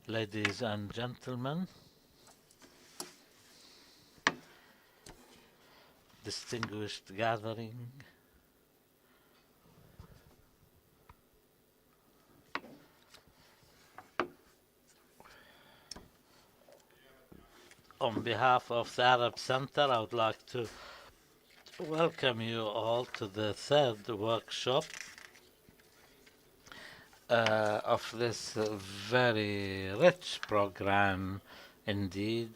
Ladies and gentlemen, distinguished gathering, on behalf of the Arab Center, I would like to welcome you all to the third workshop of this very rich program indeed.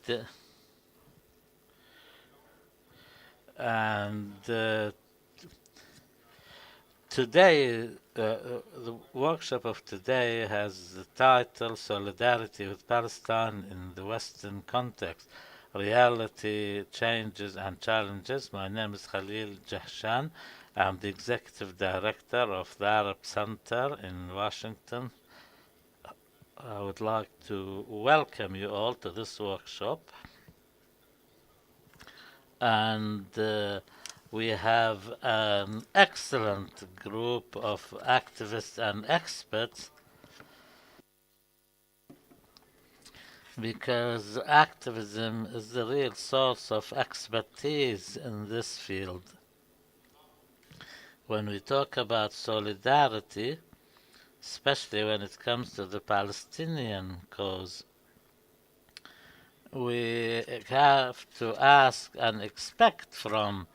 And today, the workshop of today has the title Solidarity with Palestine in the Western Context, Reality, Changes and Challenges. My name is Khalil Jahshan. I'm the Executive Director of the Arab Center in Washington. I would like to welcome you all to this workshop. And we have an excellent group of activists and experts, because activism is the real source of expertise in this field. When we talk about solidarity, especially when it comes to the Palestinian cause, we have to ask and expect from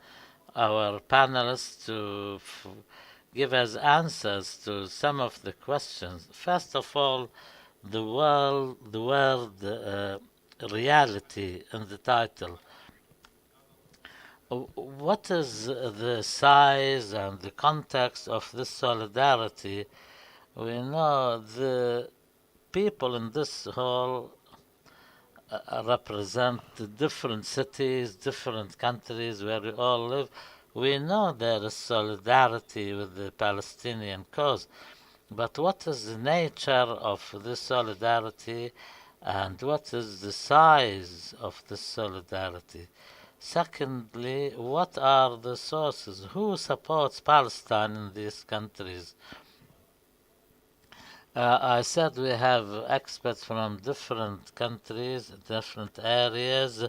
our panelists to give us answers to some of the questions. First of all, the word reality in the title. What is the size and the context of this solidarity? We know the people in this hall represent different cities, different countries where we all live. We know there is solidarity with the Palestinian cause, but what is the nature of this solidarity and what is the size of this solidarity? Secondly, what are the sources? Who supports Palestine in these countries? I said we have experts from different countries, different areas,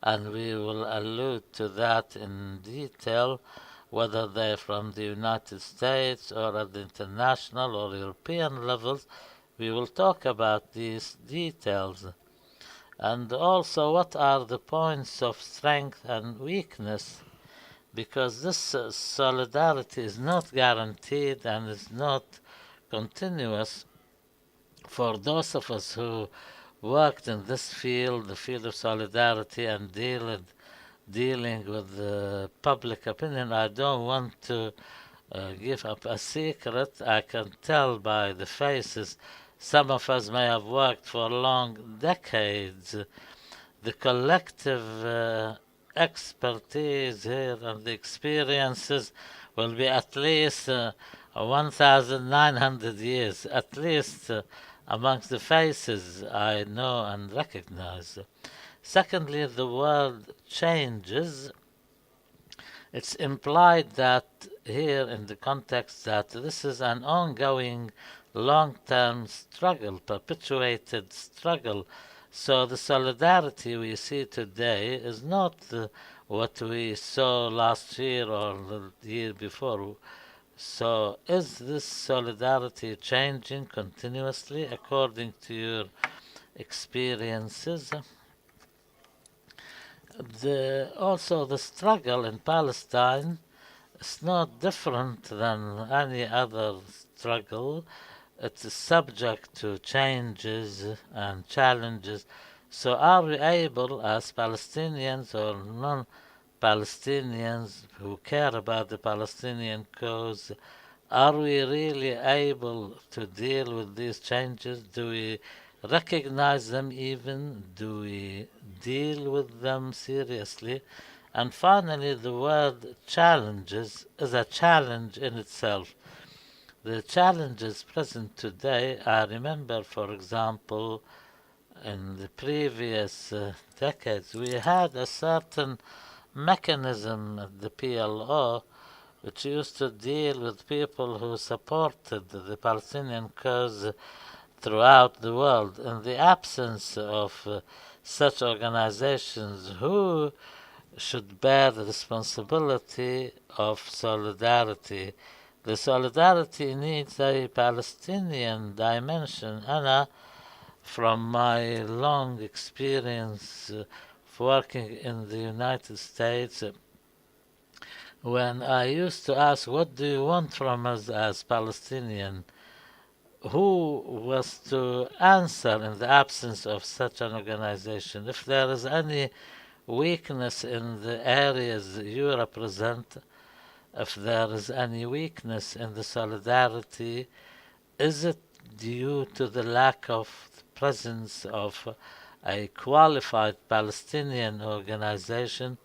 and we will allude to that in detail, whether they're from the United States or at the international or European levels. We will talk about these details. And also, what are the points of strength and weakness? Because this solidarity is not guaranteed and is not continuous. For those of us who worked in this field, the field of solidarity and dealing with the public opinion, I don't want to give up a secret. I can tell by the faces. Some of us may have worked for long decades. The collective expertise here and the experiences will be at least 1,900 years, at least amongst the faces I know and recognize. Secondly, the world changes. It's implied that here in the context that this is an ongoing long-term struggle, perpetuated struggle. So the solidarity we see today is not what we saw last year or the year before. So is this solidarity changing continuously according to your experiences? Also the struggle in Palestine is not different than any other struggle. It's subject to changes and challenges. So are we able, as Palestinians or non-Palestinians who care about the Palestinian cause, are we really able to deal with these changes? Do we recognize them even? Do we deal with them seriously? And finally, the word challenges is a challenge in itself. The challenges present today, I remember, for example, in the previous decades, we had a certain mechanism at the PLO which used to deal with people who supported the Palestinian cause. throughout the world. In the absence of such organizations, who should bear the responsibility of solidarity? The solidarity needs a Palestinian dimension. Anna, from my long experience of working in the United States, when I used to ask, what do you want from us as Palestinian? Who was to answer in the absence of such an organization? If there is any weakness in the areas you represent, if there is any weakness in the solidarity, is it due to the lack of presence of a qualified Palestinian organization?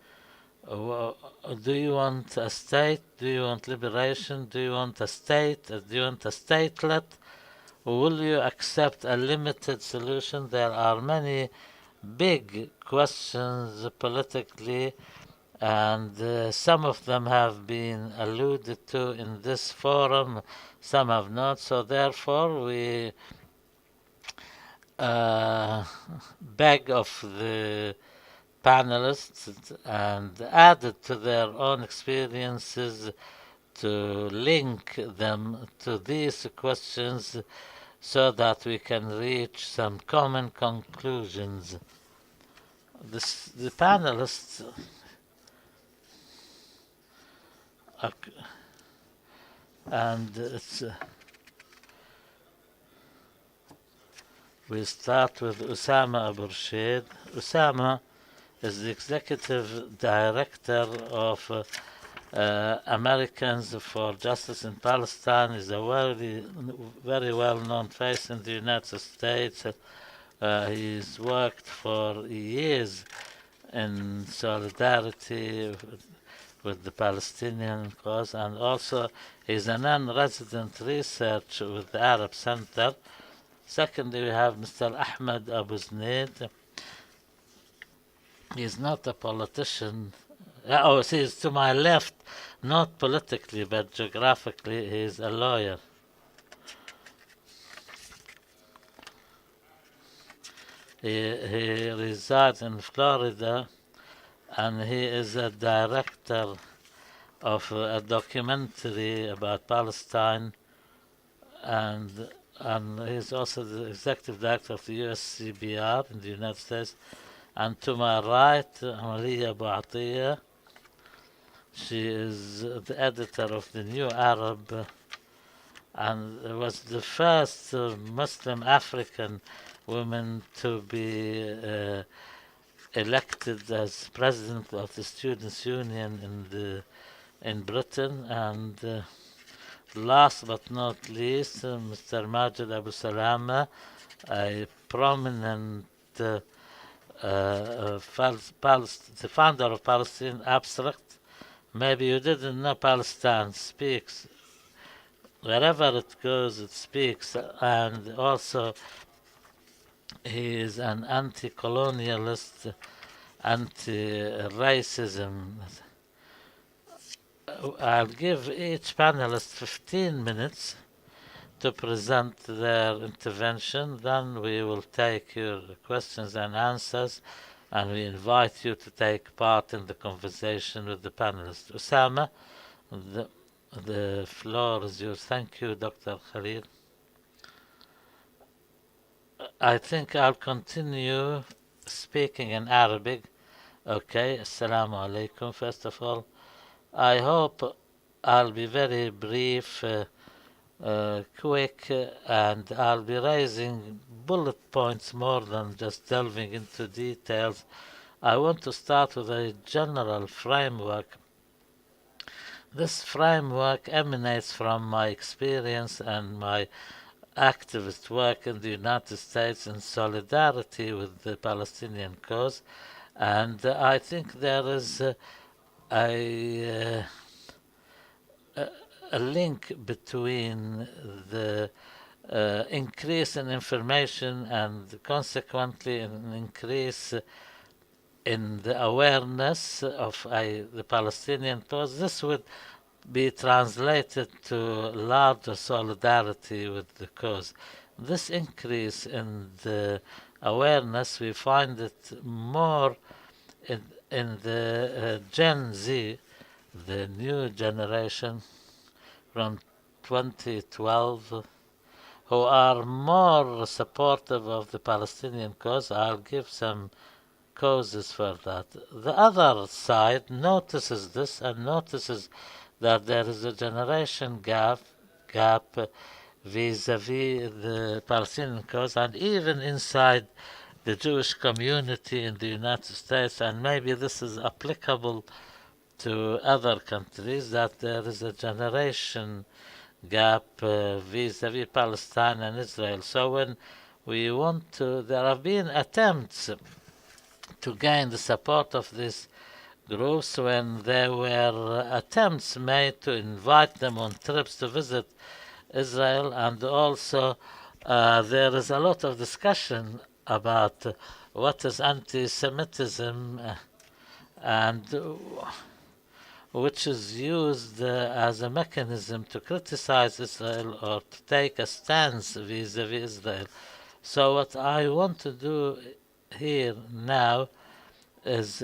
Do you want a state? Do you want liberation? Do you want a state? Do you want a statelet? Will you accept a limited solution? There are many big questions politically, and some of them have been alluded to in this forum, some have not. So, therefore, we uh, beg of the panelists and added to their own experiences to link them to these questions so that we can reach some common conclusions. The panelists, and we start with Osama Abuirshaid. Osama is the executive director of Americans for Justice in Palestine. Is a very well-known face in the United States. He's worked for years in solidarity with the Palestinian cause, and also he's a non-resident researcher with the Arab Center. Secondly, we have Mr. Ahmad Abuznaid. He's not a politician. Oh, he's to my left, not politically, but geographically, he's a lawyer. He resides in Florida, and he is a director of a documentary about Palestine, and he's also the executive director of the USCBR in the United States. And to my right, Malia Bouattia. She is the editor of the New Arab and was the first Muslim African woman to be elected as president of the Students' Union in Britain. And last but not least, Mr. Majed Abusalama, a prominent the founder of Palestine Abstract. Maybe you didn't know Palestine speaks. Wherever it goes, it speaks. And also, he is an anti-colonialist, anti-racism. I'll give each panelist 15 minutes to present their intervention. Then we will take your questions and answers, and we invite you to take part in the conversation with the panelists. Osama, the floor is yours. Thank you, Dr. Khalil. I think I'll continue speaking in Arabic. Okay, Assalamu alaikum. First of all, I hope I'll be very brief, quick, and I'll be raising bullet points more than just delving into details. I want to start with a general framework. This framework emanates from my experience and my activist work in the United States in solidarity with the Palestinian cause, and I think there is a link between the increase in information and consequently an increase in the awareness of the Palestinian cause. This would be translated to larger solidarity with the cause. this increase in the awareness, we find it more in, in the Gen Z, the new generation from 2012, who are more supportive of the Palestinian cause. I'll give some causes for that. The other side notices this and notices that there is a generation gap vis-a-vis the Palestinian cause, and even inside the Jewish community in the United States, and maybe this is applicable to other countries, that there is a generation gap vis-a-vis Palestine and Israel. So when we want to, there have been attempts to gain the support of these groups when there were attempts made to invite them on trips to visit Israel, and also there is a lot of discussion about what is anti-Semitism and which is used as a mechanism to criticize Israel or to take a stance vis-a-vis Israel. So what I want to do here now is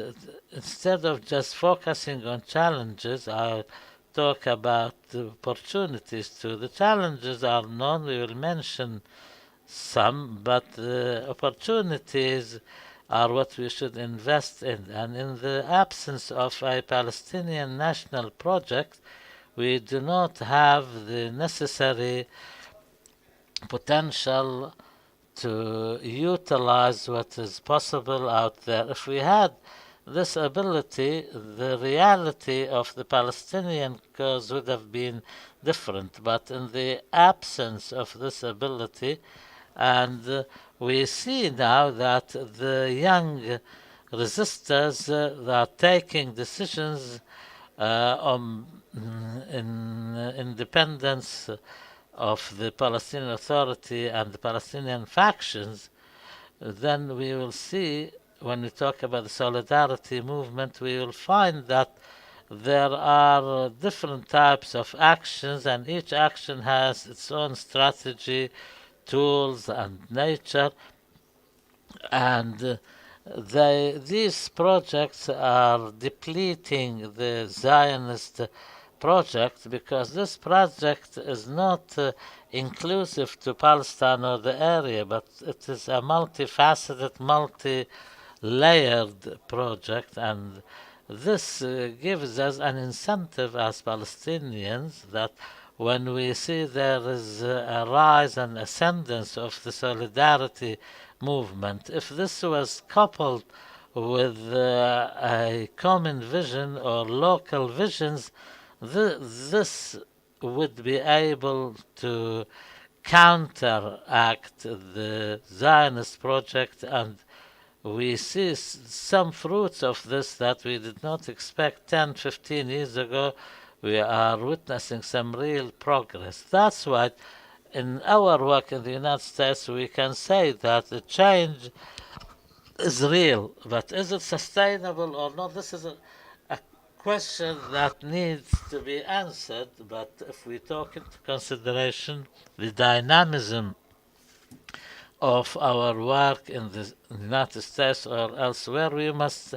instead of just focusing on challenges, I'll talk about the opportunities too. The challenges are known, we will mention some, but the opportunities are what we should invest in. And in the absence of a Palestinian national project, we do not have the necessary potential to utilize what is possible out there. If we had this ability, the reality of the Palestinian cause would have been different. But in the absence of this ability, and we see now that the young resistors are taking decisions on in independence of the Palestinian Authority and the Palestinian factions, then we will see when we talk about the solidarity movement, we will find that there are different types of actions, and each action has its own strategy, tools, and nature. And these projects are depleting the Zionist project because this project is not inclusive to Palestine or the area, but it is a multifaceted, multi-layered project, and this gives us an incentive as Palestinians that when we see there is a rise and ascendance of the solidarity movement, if this was coupled with a common vision or local visions, this would be able to counteract the Zionist project, and we see some fruits of this that we did not expect 10, 15 years ago. We are witnessing some real progress. That's why in our work in the United States we can say that the change is real, but is it sustainable or not? This is a question that needs to be answered, but if we take into consideration the dynamism of our work in the United States or elsewhere, we must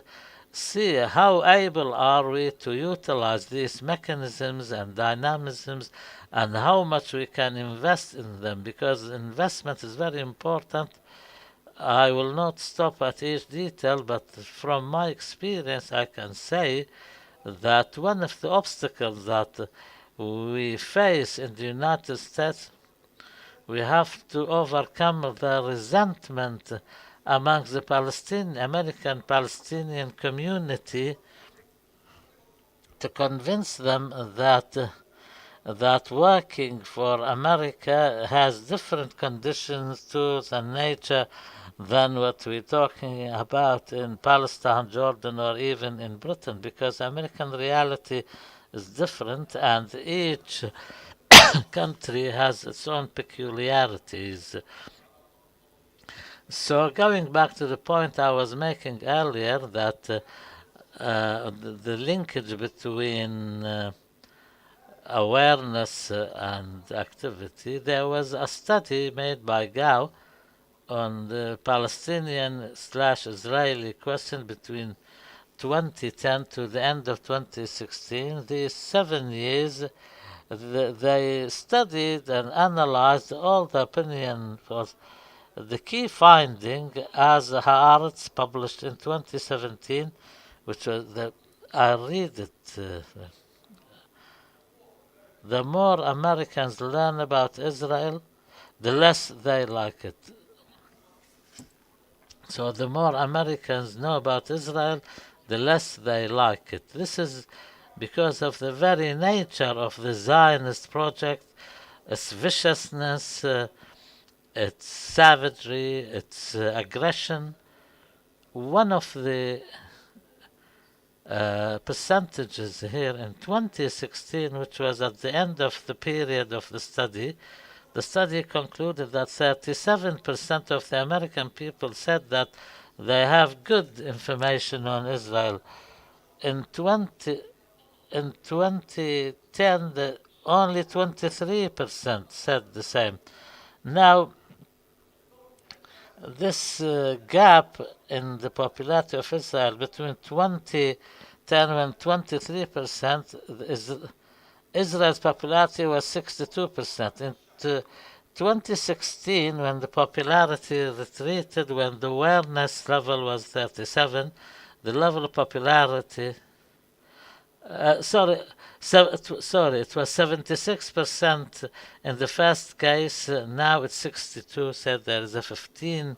see how able are we to utilize these mechanisms and dynamisms and how much we can invest in them, because investment is very important. I will not stop at each detail, but from my experience I can say that one of the obstacles that we face in the United States, we have to overcome the resentment among the American Palestinian community to convince them that working for America has different conditions, tools, and nature than what we're talking about in Palestine, Jordan, or even in Britain, because American reality is different, and each country has its own peculiarities. So going back to the point I was making earlier, that the linkage between awareness and activity, there was a study made by Gao on the Palestinian/Israeli question between 2010 to the end of 2016. These 7 years, they studied and analyzed all the opinion for the key finding, as Haaretz published in 2017, which was I read it. The more Americans learn about Israel, the less they like it. So the more Americans know about Israel, the less they like it. This is because of the very nature of the Zionist project, its viciousness, its savagery, its aggression. One of the percentages here in 2016, which was at the end of the period of the study concluded that 37% of the American people said that they have good information on Israel. In 2010, only 23% said the same. Now, this gap in the popularity of Israel between 2010 and 23% is Israel's popularity was 62%. In 2016, when the popularity retreated, when the awareness level was 37, the level of popularity sorry, it was 76% in the first case. Now it's 62. Said there is a 15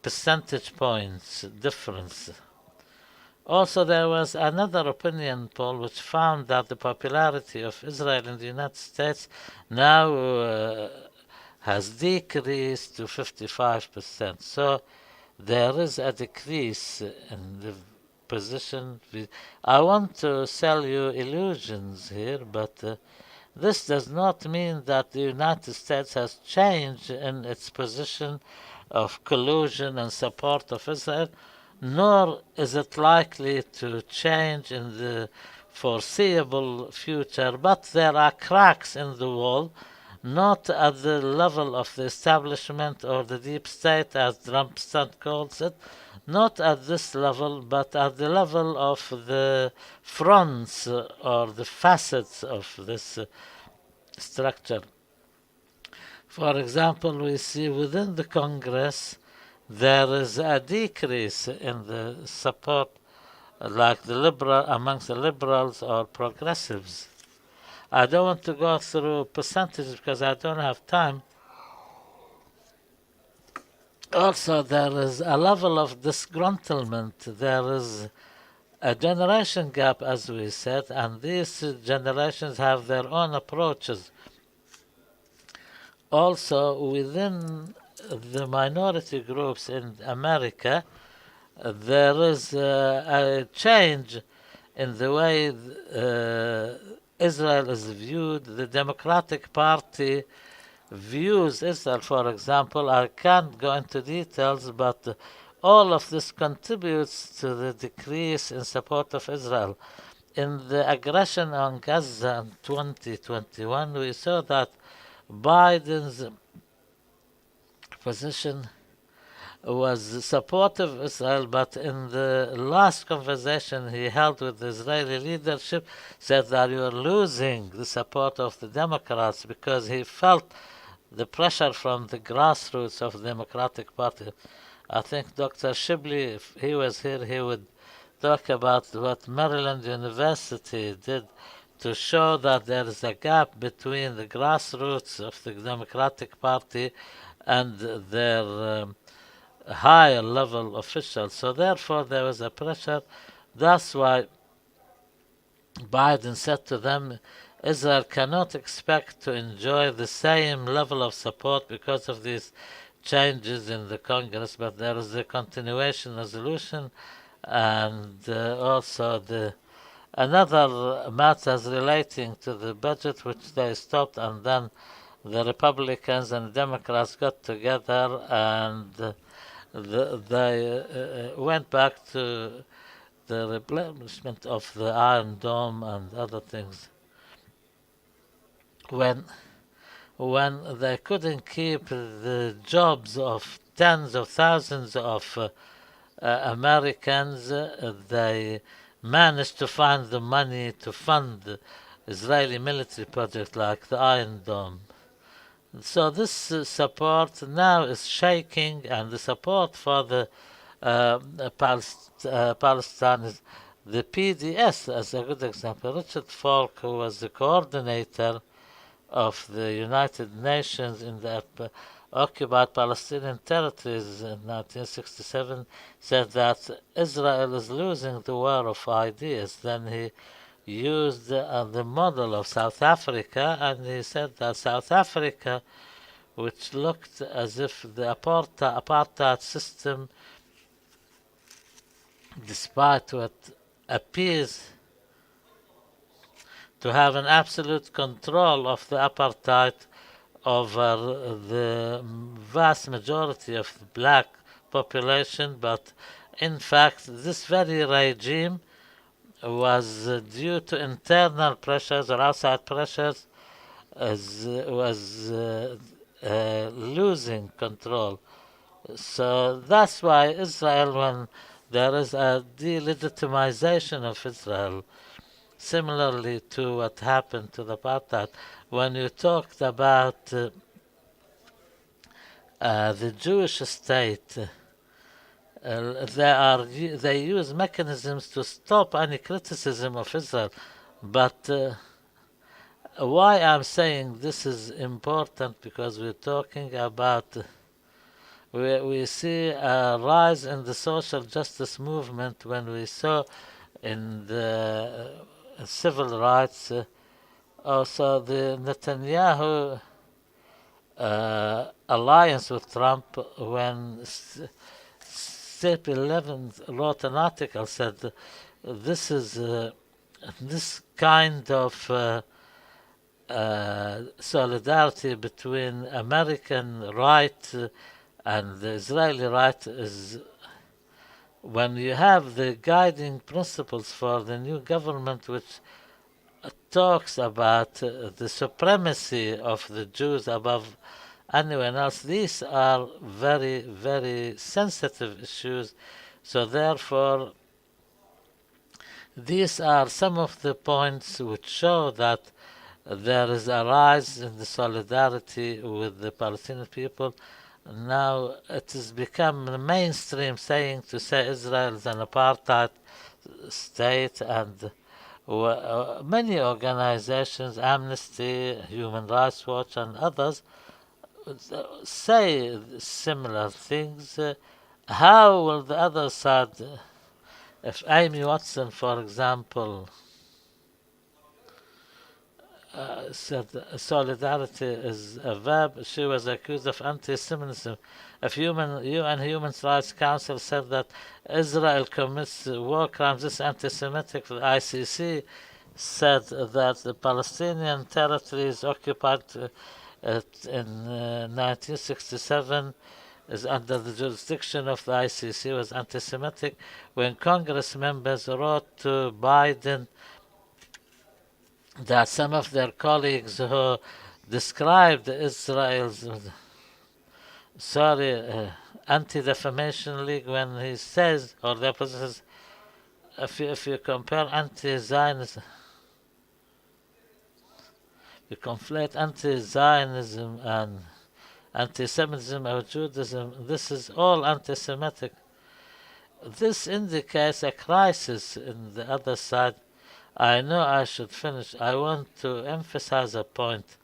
percentage points difference. Also, there was another opinion poll which found that the popularity of Israel in the United States now has decreased to 55%. So there is a decrease in the position. I want to sell you illusions here, but this does not mean that the United States has changed in its position of collusion and support of Israel, nor is it likely to change in the foreseeable future, but there are cracks in the wall, not at the level of the establishment or the deep state, as Trump calls it, not at this level, but at the level of the fronts or the facets of this structure. For example, we see within the Congress there is a decrease in the support, like amongst the liberals or progressives. I don't want to go through percentages because I don't have time. Also, there is a level of disgruntlement. There is a generation gap, as we said, and these generations have their own approaches. Also, within the minority groups in America, there is a change in the way Israel is viewed. The Democratic Party views Israel, for example. I can't go into details, but all of this contributes to the decrease in support of Israel. In the aggression on Gaza in 2021, we saw that Biden's position was supportive of Israel, but in the last conversation he held with the Israeli leadership, said that you are losing the support of the Democrats, because he felt the pressure from the grassroots of the Democratic Party. I think Dr. Shibli, if he was here, he would talk about what Maryland University did to show that there is a gap between the grassroots of the Democratic Party and their higher level officials. So therefore there was a pressure. That's why Biden said to them, Israel cannot expect to enjoy the same level of support because of these changes in the Congress, but there is a continuation resolution, and also another matters relating to the budget, which they stopped, and then the Republicans and Democrats got together and they went back to the replenishment of the Iron Dome and other things. when they couldn't keep the jobs of tens of thousands of Americans, they managed to find the money to fund Israeli military projects like the Iron Dome. So this support now is shaking, and the support for the Palestine is the PDS as a good example. Richard Falk, who was the coordinator of the United Nations in the occupied Palestinian territories in 1967, said that Israel is losing the war of ideas. Then he used the model of South Africa, and he said that South Africa, which looked as if the apartheid system, despite what appears to have an absolute control of the apartheid over the vast majority of the black population, but in fact this very regime was due to internal pressures or outside pressures was losing control. So that's why Israel, when there is a delegitimization of Israel, similarly to what happened to the apartheid, when you talked about the Jewish state, they use mechanisms to stop any criticism of Israel. But why I'm saying this is important, because we're talking about we see a rise in the social justice movement when we saw in the civil rights also the Netanyahu alliance with Trump, when Step 11 wrote an article, said this is this kind of solidarity between American right and the Israeli right is when you have the guiding principles for the new government, which talks about the supremacy of the Jews above anyone else. These are very, very sensitive issues. So therefore, these are some of the points which show that there is a rise in the solidarity with the Palestinian people. Now it has become the mainstream saying to say Israel is an apartheid state, and many organizations, Amnesty, Human Rights Watch, and others, say similar things. How will the other side, if Amy Watson, for example, said solidarity is a verb, she was accused of anti-Semitism. If UN Human Rights Council said that Israel commits war crimes, this anti-Semitic. The ICC said that the Palestinian territories occupied in 1967 is under the jurisdiction of the ICC, was anti-Semitic. When Congress members wrote to Biden that some of their colleagues who described Israel's Anti-Defamation League, when he says, or the opposition says, if you compare anti-Zionism, you conflate anti-Zionism and anti-Semitism or Judaism, this is all anti-Semitic. This indicates a crisis in the other side. I know I should finish. I want to emphasize a point.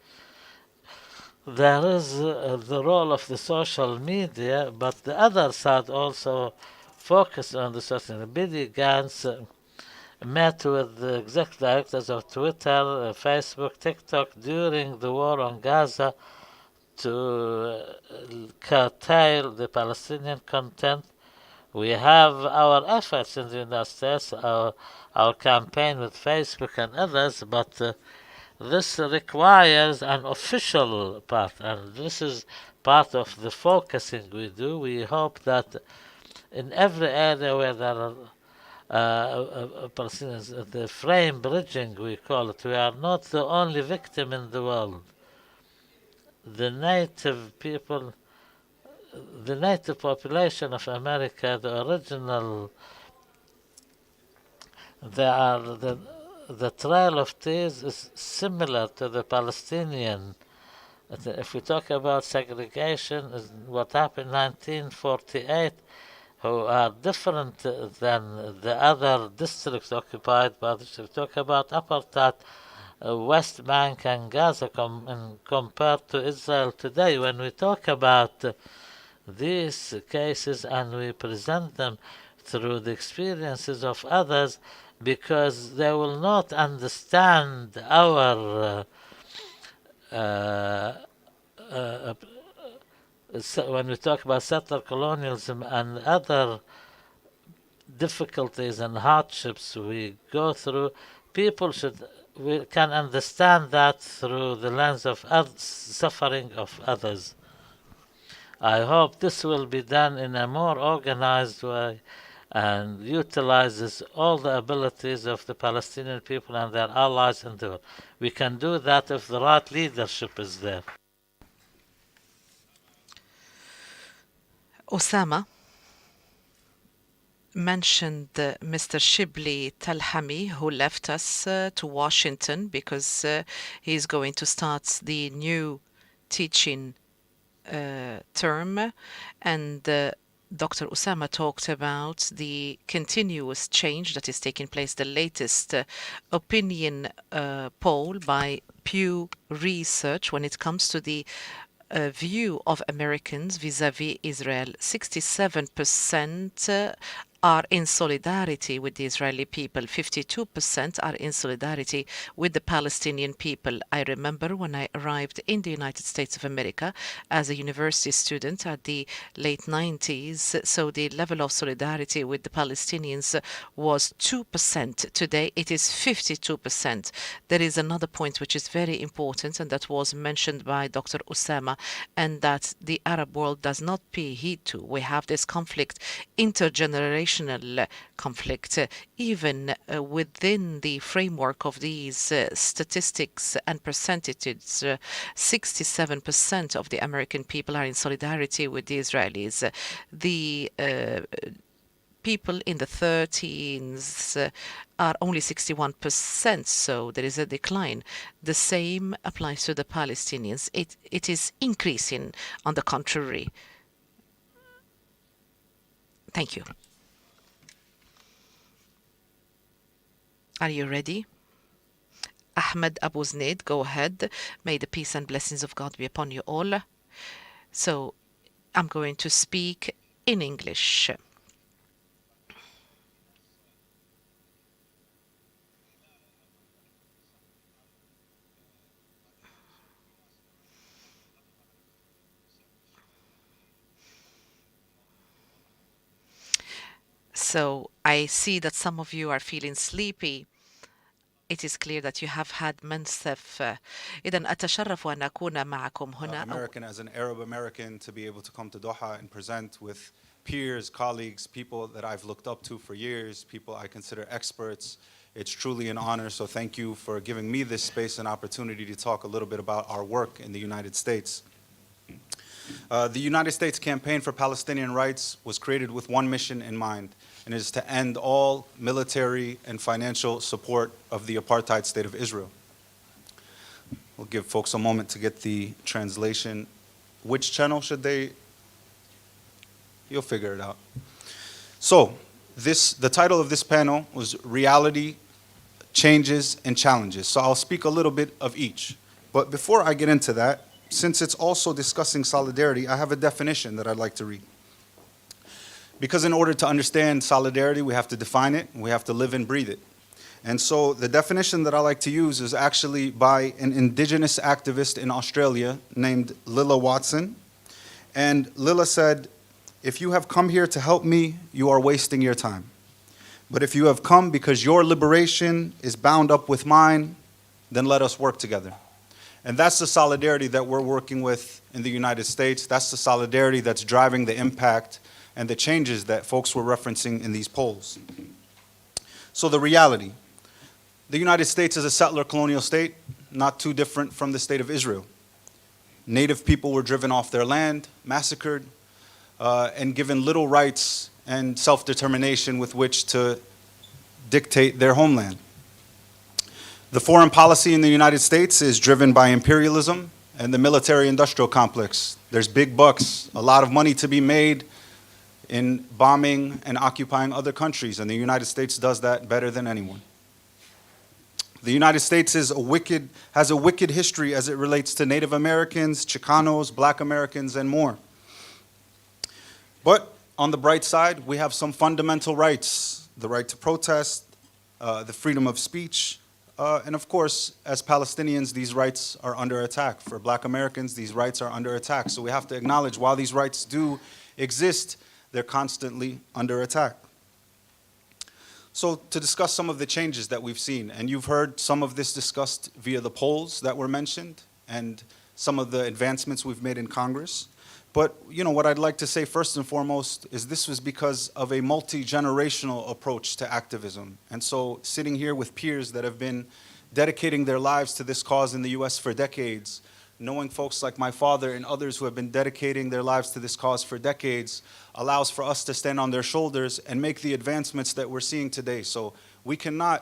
There is the role of the social media, but the other side also focused on the social media. Billy Gantz met with the executive directors of Twitter, Facebook, TikTok during the war on Gaza to curtail the Palestinian content. We have our efforts in the United States, our campaign with Facebook and others, but this requires an official part, and this is part of the focusing we do. We hope that in every area where there Palestinians, the frame bridging, we call it. We are not the only victim in the world. The native people, the native population of America, the original, they are the Trail of Tears is similar to the Palestinian. If we talk about segregation, what happened in 1948, who are different than the other districts occupied by the. If we talk about apartheid, West Bank and Gaza compared to Israel today, when we talk about these cases and we present them through the experiences of others, because they will not understand our uh, when we talk about settler colonialism and other difficulties and hardships we go through, people we can understand that through the lens of suffering of others. I hope this will be done in a more organized way and utilizes all the abilities of the Palestinian people and their allies in the world. We can do that if the right leadership is there. Osama mentioned Mr. Shibli Talhami, who left us to Washington because he's going to start the new teaching term, and Dr. Osama talked about the continuous change that is taking place, the latest opinion poll by Pew Research when it comes to the view of Americans vis-à-vis Israel. 67% are in solidarity with the Israeli people. 52% are in solidarity with the Palestinian people. I remember when I arrived in the United States of America as a university student at the late 90s, so the level of solidarity with the Palestinians was 2%. Today it is 52%. There is another point which is very important, and that was mentioned by Dr. Osama, and that the Arab world does not pay heed to. We have this conflict, intergenerational conflict, even within the framework of these statistics and percentages. 67% of the American people are in solidarity with the Israelis. The people in the 13s are only 61%, so there is a decline. The same applies to the Palestinians. It is increasing, on the contrary. Thank you. Are you ready? Ahmad Abuznaid, go ahead. May the peace and blessings of God be upon you all. So I'm going to speak in English. So I see that some of you are feeling sleepy. It is clear that you have had منسف. إذن أتشرف أن أكون معكم هنا. American as an Arab American, to be able to come to Doha and present with peers, colleagues, people that I've looked up to for years, people I consider experts. It's truly an honor, so thank you for giving me this space and opportunity to talk a little bit about our work in the United States. The United States Campaign for Palestinian Rights was created with one mission in mind, and it is to end all military and financial support of the apartheid state of Israel. We'll give folks a moment to get the translation. Which channel should they? You'll figure it out. So, the title of this panel was Reality, Changes, and Challenges. So I'll speak a little bit of each. But before I get into that, since it's also discussing solidarity, I have a definition that I'd like to read. Because in order to understand solidarity, we have to define it, we have to live and breathe it. And so the definition that I like to use is actually by an indigenous activist in Australia named Lilla Watson. And Lilla said, "If you have come here to help me, you are wasting your time. But if you have come because your liberation is bound up with mine, then let us work together." And that's the solidarity that we're working with in the United States. That's the solidarity that's driving the impact and the changes that folks were referencing in these polls. So the reality, the United States is a settler colonial state, not too different from the state of Israel. Native people were driven off their land, massacred, and given little rights and self-determination with which to dictate their homeland. The foreign policy in the United States is driven by imperialism and the military-industrial complex. There's big bucks, a lot of money to be made in bombing and occupying other countries, and the United States does that better than anyone. The United States has a wicked history as it relates to Native Americans, Chicanos, Black Americans, and more. But on the bright side, we have some fundamental rights: the right to protest, the freedom of speech, and of course, as Palestinians, these rights are under attack. For Black Americans, these rights are under attack. So we have to acknowledge, while these rights do exist, they're constantly under attack. So to discuss some of the changes that we've seen, and you've heard some of this discussed via the polls that were mentioned and some of the advancements we've made in Congress. But what I'd like to say first and foremost is this was because of a multi-generational approach to activism. And so sitting here with peers that have been dedicating their lives to this cause in the US for decades, knowing folks like my father and others who have been dedicating their lives to this cause for decades, allows for us to stand on their shoulders and make the advancements that we're seeing today. So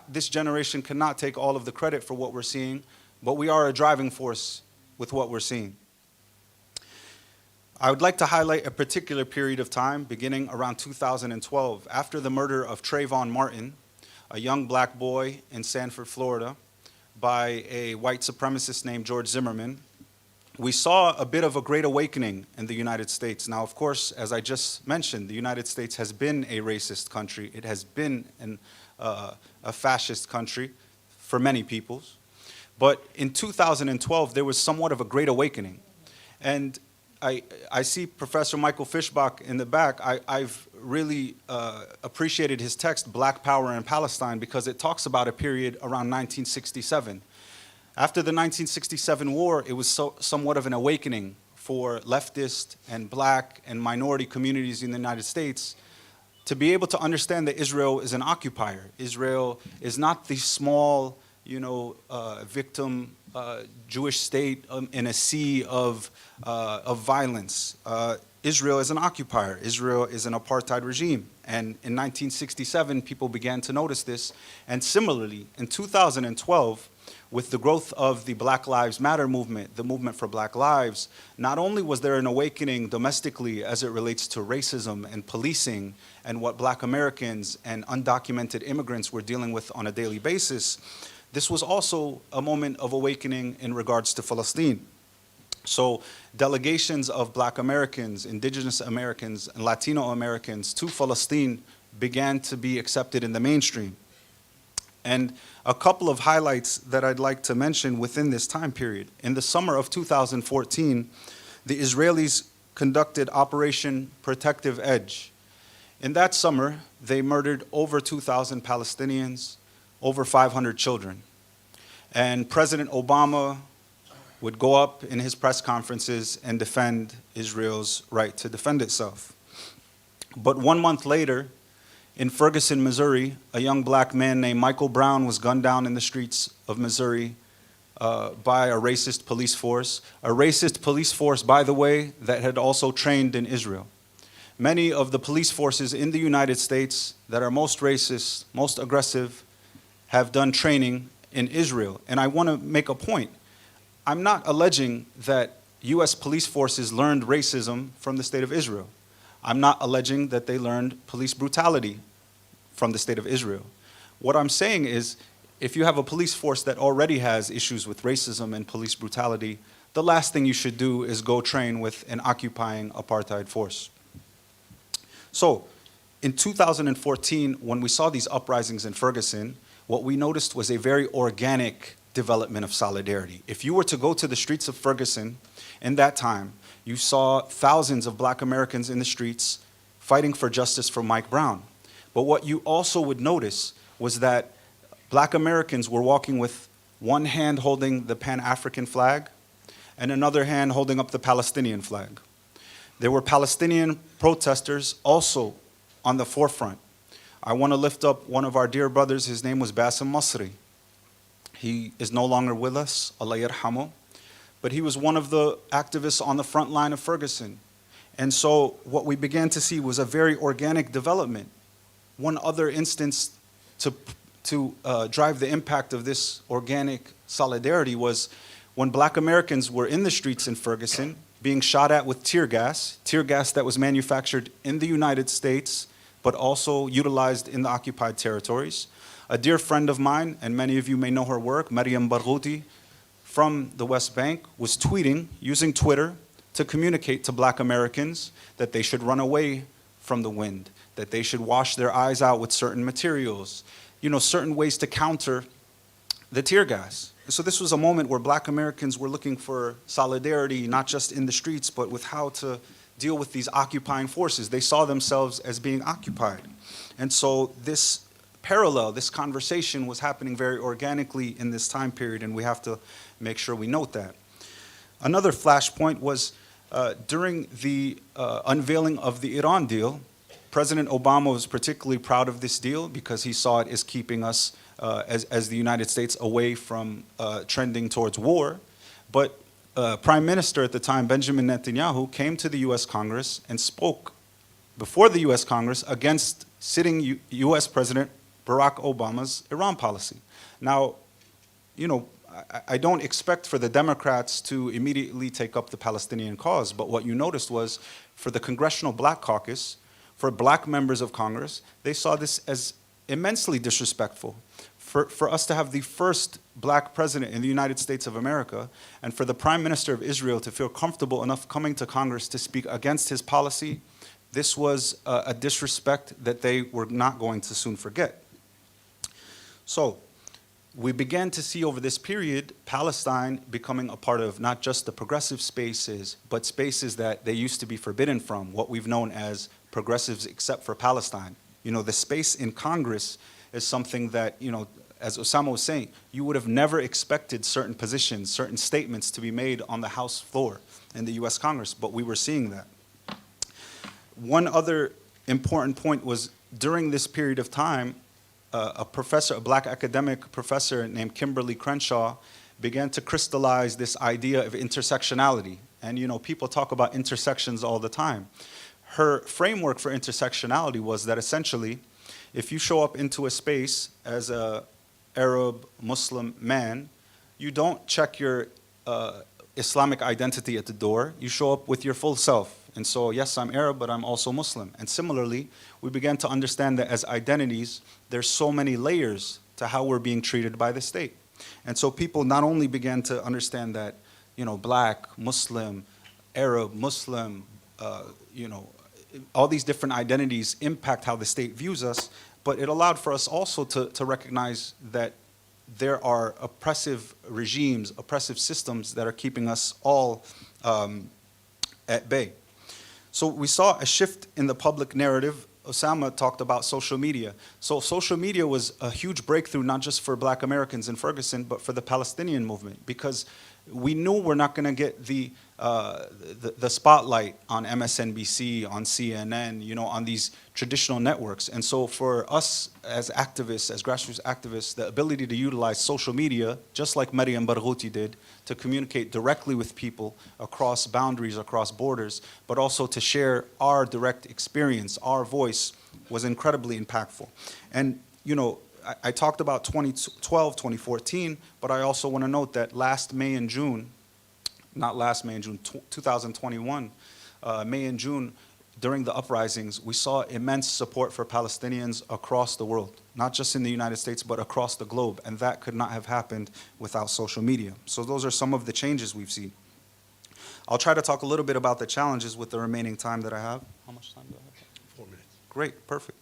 this generation cannot take all of the credit for what we're seeing, but we are a driving force with what we're seeing. I would like to highlight a particular period of time beginning around 2012, after the murder of Trayvon Martin, a young black boy in Sanford, Florida, by a white supremacist named George Zimmerman. We saw a bit of a great awakening in the United States. Now, of course, as I just mentioned, the United States has been a racist country. It has been a fascist country for many peoples. But in 2012, there was somewhat of a great awakening. And I see Professor Michael Fischbach in the back. I've really appreciated his text, Black Power in Palestine, because it talks about a period around 1967. After the 1967 war, it was somewhat of an awakening for leftist and black and minority communities in the United States to be able to understand that Israel is an occupier. Israel is not the small, victim Jewish state in a sea of violence. Israel is an occupier. Israel is an apartheid regime. And in 1967, people began to notice this. And similarly, in 2012, with the growth of the Black Lives Matter movement, the movement for Black lives, not only was there an awakening domestically as it relates to racism and policing and what Black Americans and undocumented immigrants were dealing with on a daily basis, this was also a moment of awakening in regards to Palestine. So delegations of Black Americans, Indigenous Americans, and Latino Americans to Palestine began to be accepted in the mainstream. And a couple of highlights that I'd like to mention within this time period. In the summer of 2014, the Israelis conducted Operation Protective Edge. In that summer, they murdered over 2,000 Palestinians, over 500 children. And President Obama would go up in his press conferences and defend Israel's right to defend itself. But 1 month later, in Ferguson, Missouri, a young black man named Michael Brown was gunned down in the streets of Missouri by a racist police force. A racist police force, by the way, that had also trained in Israel. Many of the police forces in the United States that are most racist, most aggressive, have done training in Israel. And I want to make a point. I'm not alleging that US police forces learned racism from the state of Israel. I'm not alleging that they learned police brutality from the state of Israel. What I'm saying is, if you have a police force that already has issues with racism and police brutality, the last thing you should do is go train with an occupying apartheid force. So, in 2014, when we saw these uprisings in Ferguson, what we noticed was a very organic development of solidarity. If you were to go to the streets of Ferguson in that time, you saw thousands of Black Americans in the streets fighting for justice for Mike Brown. But what you also would notice was that Black Americans were walking with one hand holding the Pan-African flag and another hand holding up the Palestinian flag. There were Palestinian protesters also on the forefront. I want to lift up one of our dear brothers. His name was Bassem Masri. He is no longer with us, Allah yarhamu, but he was one of the activists on the front line of Ferguson. And so what we began to see was a very organic development. One other instance to drive the impact of this organic solidarity was when Black Americans were in the streets in Ferguson, being shot at with tear gas that was manufactured in the United States, but also utilized in the occupied territories. A dear friend of mine, and many of you may know her work, Malia Bouattia, from the West Bank, was tweeting, using Twitter, to communicate to Black Americans that they should run away from the wind, that they should wash their eyes out with certain materials, certain ways to counter the tear gas. So this was a moment where Black Americans were looking for solidarity, not just in the streets, but with how to deal with these occupying forces. They saw themselves as being occupied. And so this conversation was happening very organically in this time period, and we have to make sure we note that. Another flashpoint was during the unveiling of the Iran deal. President Obama was particularly proud of this deal because he saw it as keeping us, as the United States, away from trending towards war. But Prime Minister at the time, Benjamin Netanyahu, came to the US Congress and spoke before the US Congress against sitting US President Barack Obama's Iran policy. Now, I don't expect for the Democrats to immediately take up the Palestinian cause, but what you noticed was for the Congressional Black Caucus, for Black members of Congress, they saw this as immensely disrespectful. For us to have the first Black president in the United States of America, and for the Prime Minister of Israel to feel comfortable enough coming to Congress to speak against his policy, this was a disrespect that they were not going to soon forget. So, we began to see over this period Palestine becoming a part of not just the progressive spaces, but spaces that they used to be forbidden from, what we've known as progressives except for Palestine. The space in Congress is something that, as Osama was saying, you would have never expected certain positions, certain statements to be made on the House floor in the US Congress, but we were seeing that. One other important point was during this period of time, a Black academic professor named Kimberly Crenshaw began to crystallize this idea of intersectionality. And people talk about intersections all the time. Her framework for intersectionality was that essentially, if you show up into a space as an Arab Muslim man, you don't check your Islamic identity at the door. You show up with your full self. And so, yes, I'm Arab, but I'm also Muslim. And similarly, we began to understand that as identities, there's so many layers to how we're being treated by the state. And so people not only began to understand that, Black, Muslim, Arab, Muslim, all these different identities impact how the state views us, but it allowed for us also to recognize that there are oppressive regimes, oppressive systems that are keeping us all at bay. So we saw a shift in the public narrative. Osama talked about social media. So social media was a huge breakthrough, not just for Black Americans in Ferguson, but for the Palestinian movement, because we knew we're not going to get the spotlight on MSNBC, on CNN, on these traditional networks. And so for us as activists, as grassroots activists, the ability to utilize social media, just like Malia Bouattia did, to communicate directly with people across boundaries, across borders, but also to share our direct experience, our voice, was incredibly impactful. And, I talked about 2012, 2014, but I also want to note that last May and June, 2021, May and June, during the uprisings, we saw immense support for Palestinians across the world, not just in the United States, but across the globe, and that could not have happened without social media. So those are some of the changes we've seen. I'll try to talk a little bit about the challenges with the remaining time that I have. How much time do I have? 4 minutes. Great, perfect.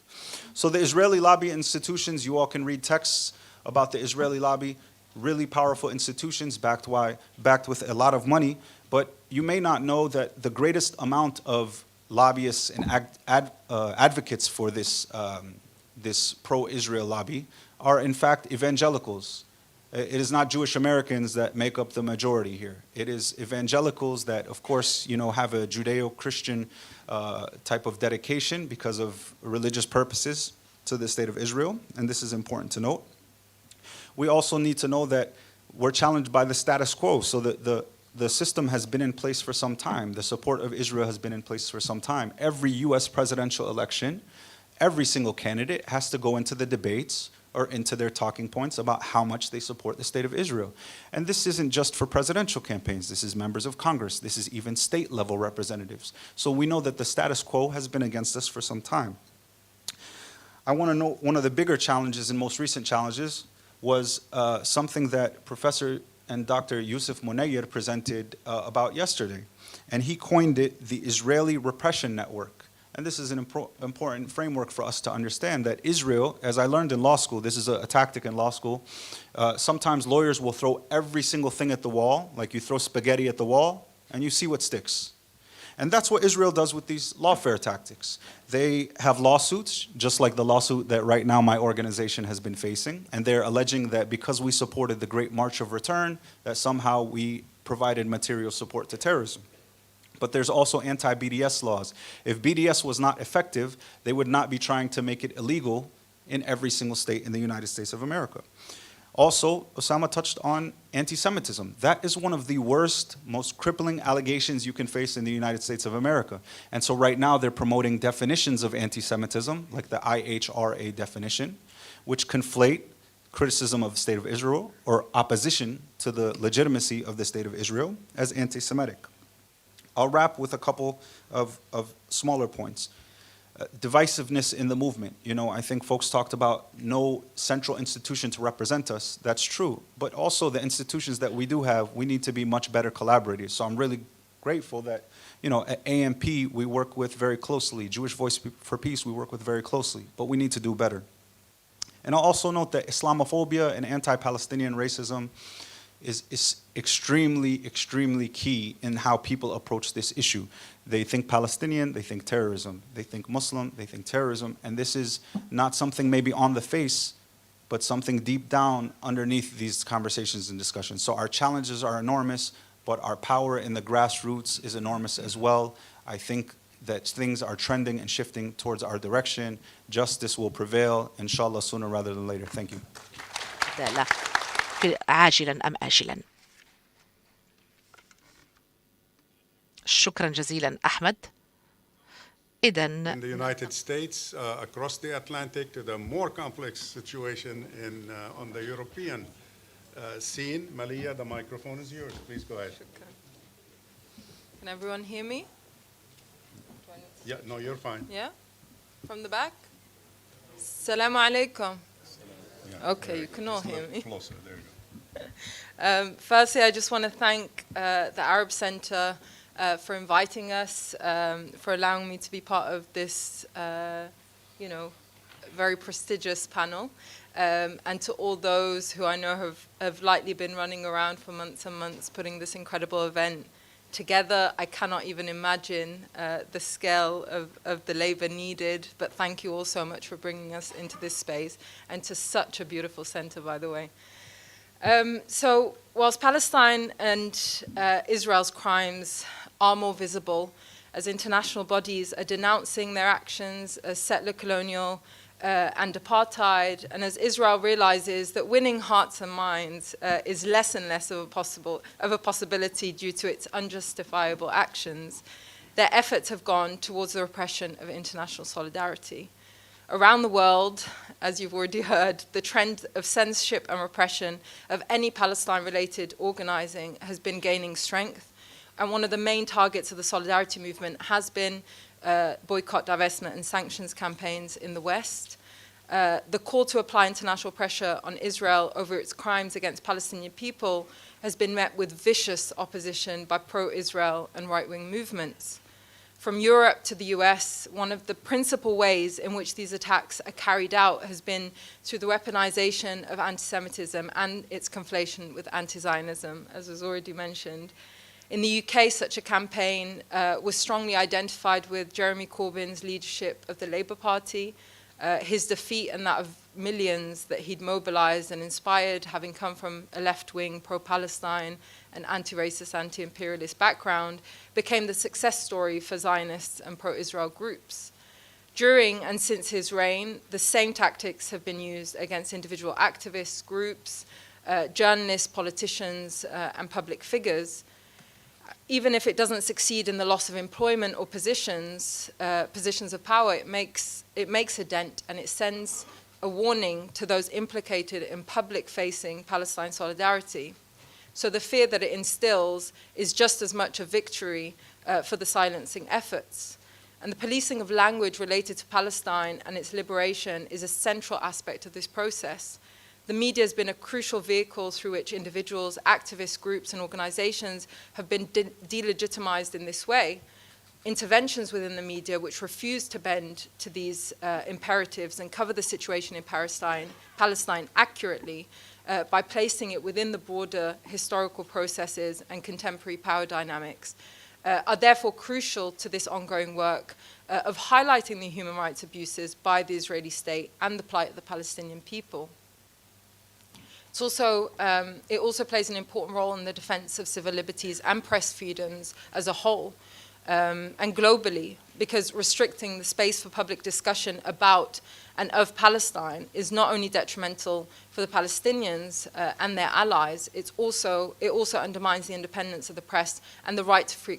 So the Israeli lobby institutions, you all can read texts about the Israeli lobby, really powerful institutions backed with a lot of money, but you may not know that the greatest amount of lobbyists and advocates for this pro-Israel lobby are in fact evangelicals. It is not Jewish Americans that make up the majority here. It is evangelicals that, of course, have a Judeo-Christian type of dedication because of religious purposes. to the state of Israel, and this is important to note. We also need to know that we're challenged by the status quo. So the system has been in place for some time. The support of Israel has been in place for some time. Every US presidential election, every single candidate has to go into the debates or into their talking points about how much they support the state of Israel. And this isn't just for presidential campaigns. This is members of Congress. This is even state-level representatives. So we know that the status quo has been against us for some time. I want to note one of the bigger challenges and most recent challenges was something that Professor and Dr. Yusuf Munayyer presented about yesterday. And he coined it the Israeli Repression Network. And this is an important framework for us to understand that Israel, as I learned in law school, this is a tactic in law school, sometimes lawyers will throw every single thing at the wall, like you throw spaghetti at the wall, and you see what sticks. And that's what Israel does with these lawfare tactics. They have lawsuits, just like the lawsuit that right now my organization has been facing, and they're alleging that because we supported the Great March of Return, that somehow we provided material support to terrorism. But there's also anti-BDS laws. If BDS was not effective, they would not be trying to make it illegal in every single state in the United States of America. Also, Osama touched on anti-Semitism. That is one of the worst, most crippling allegations you can face in the United States of America. And so right now they're promoting definitions of anti-Semitism, like the IHRA definition, which conflate criticism of the state of Israel or opposition to the legitimacy of the state of Israel as anti-Semitic. I'll wrap with a couple of smaller points. Divisiveness in the movement. You know, I think folks talked about no central institution to represent us. That's true. But also the institutions that we do have, we need to be much better collaborators. So I'm really grateful that, you know, at AMP we work with very closely. Jewish Voice for Peace we work with very closely. But we need to do better. And I'll also note that Islamophobia and anti-Palestinian racism is extremely, extremely key in how people approach this issue. They think Palestinian, they think terrorism. They think Muslim, they think terrorism. And this is not something maybe on the face, but something deep down underneath these conversations and discussions. So our challenges are enormous, but our power in the grassroots is enormous as well. I think that things are trending and shifting towards our direction. Justice will prevail, inshallah, sooner rather than later. Thank you. عاجلا أم آجلا. شكرا جزيلا أحمد. In the United States, across the Atlantic, to the more complex situation on the European scene. Malia, the microphone is yours. Please go ahead. Can everyone hear me? Yeah, no, you're fine. Yeah? From the back? Assalamu alaikum. Yeah, Okay, you can all hear me. Closer, there you go. Firstly, I just want to thank the Arab Center for inviting us, for allowing me to be part of this, very prestigious panel, and to all those who I know have lightly been running around for months and months putting this incredible event together. I cannot even imagine the scale of the labor needed, but thank you all so much for bringing us into this space and to such a beautiful center, by the way. So whilst Palestine and Israel's crimes are more visible, as international bodies are denouncing their actions as settler colonial and apartheid, and as Israel realizes that winning hearts and minds is less and less of a possibility due to its unjustifiable actions, their efforts have gone towards the repression of international solidarity. Around the world, as you've already heard, the trend of censorship and repression of any Palestine-related organizing has been gaining strength, and one of the main targets of the solidarity movement has been boycott, divestment, and sanctions campaigns in the West. The call to apply international pressure on Israel over its crimes against Palestinian people has been met with vicious opposition by pro-Israel and right-wing movements. From Europe to the US, one of the principal ways in which these attacks are carried out has been through the weaponization of anti-Semitism and its conflation with anti-Zionism, as was already mentioned. In the UK, such a campaign was strongly identified with Jeremy Corbyn's leadership of the Labour Party, his defeat and that of millions that he'd mobilized and inspired, having come from a left-wing pro-Palestine and anti-racist, anti-imperialist background, became the success story for Zionists and pro-Israel groups. During and since his reign, the same tactics have been used against individual activists, groups, journalists, politicians, and public figures. Even if it doesn't succeed in the loss of employment or positions of power, it makes a dent, and it sends a warning to those implicated in public-facing Palestine solidarity. So the fear that it instills is just as much a victory for the silencing efforts. And the policing of language related to Palestine and its liberation is a central aspect of this process. The media has been a crucial vehicle through which individuals, activist groups, and organizations have been delegitimized in this way. Interventions within the media which refuse to bend to these imperatives and cover the situation in Palestine accurately by placing it within the broader historical processes and contemporary power dynamics are therefore crucial to this ongoing work of highlighting the human rights abuses by the Israeli state and the plight of the Palestinian people. It also plays an important role in the defense of civil liberties and press freedoms as a whole, and globally, because restricting the space for public discussion about and of Palestine is not only detrimental for the Palestinians and their allies, it also undermines the independence of the press and the right to free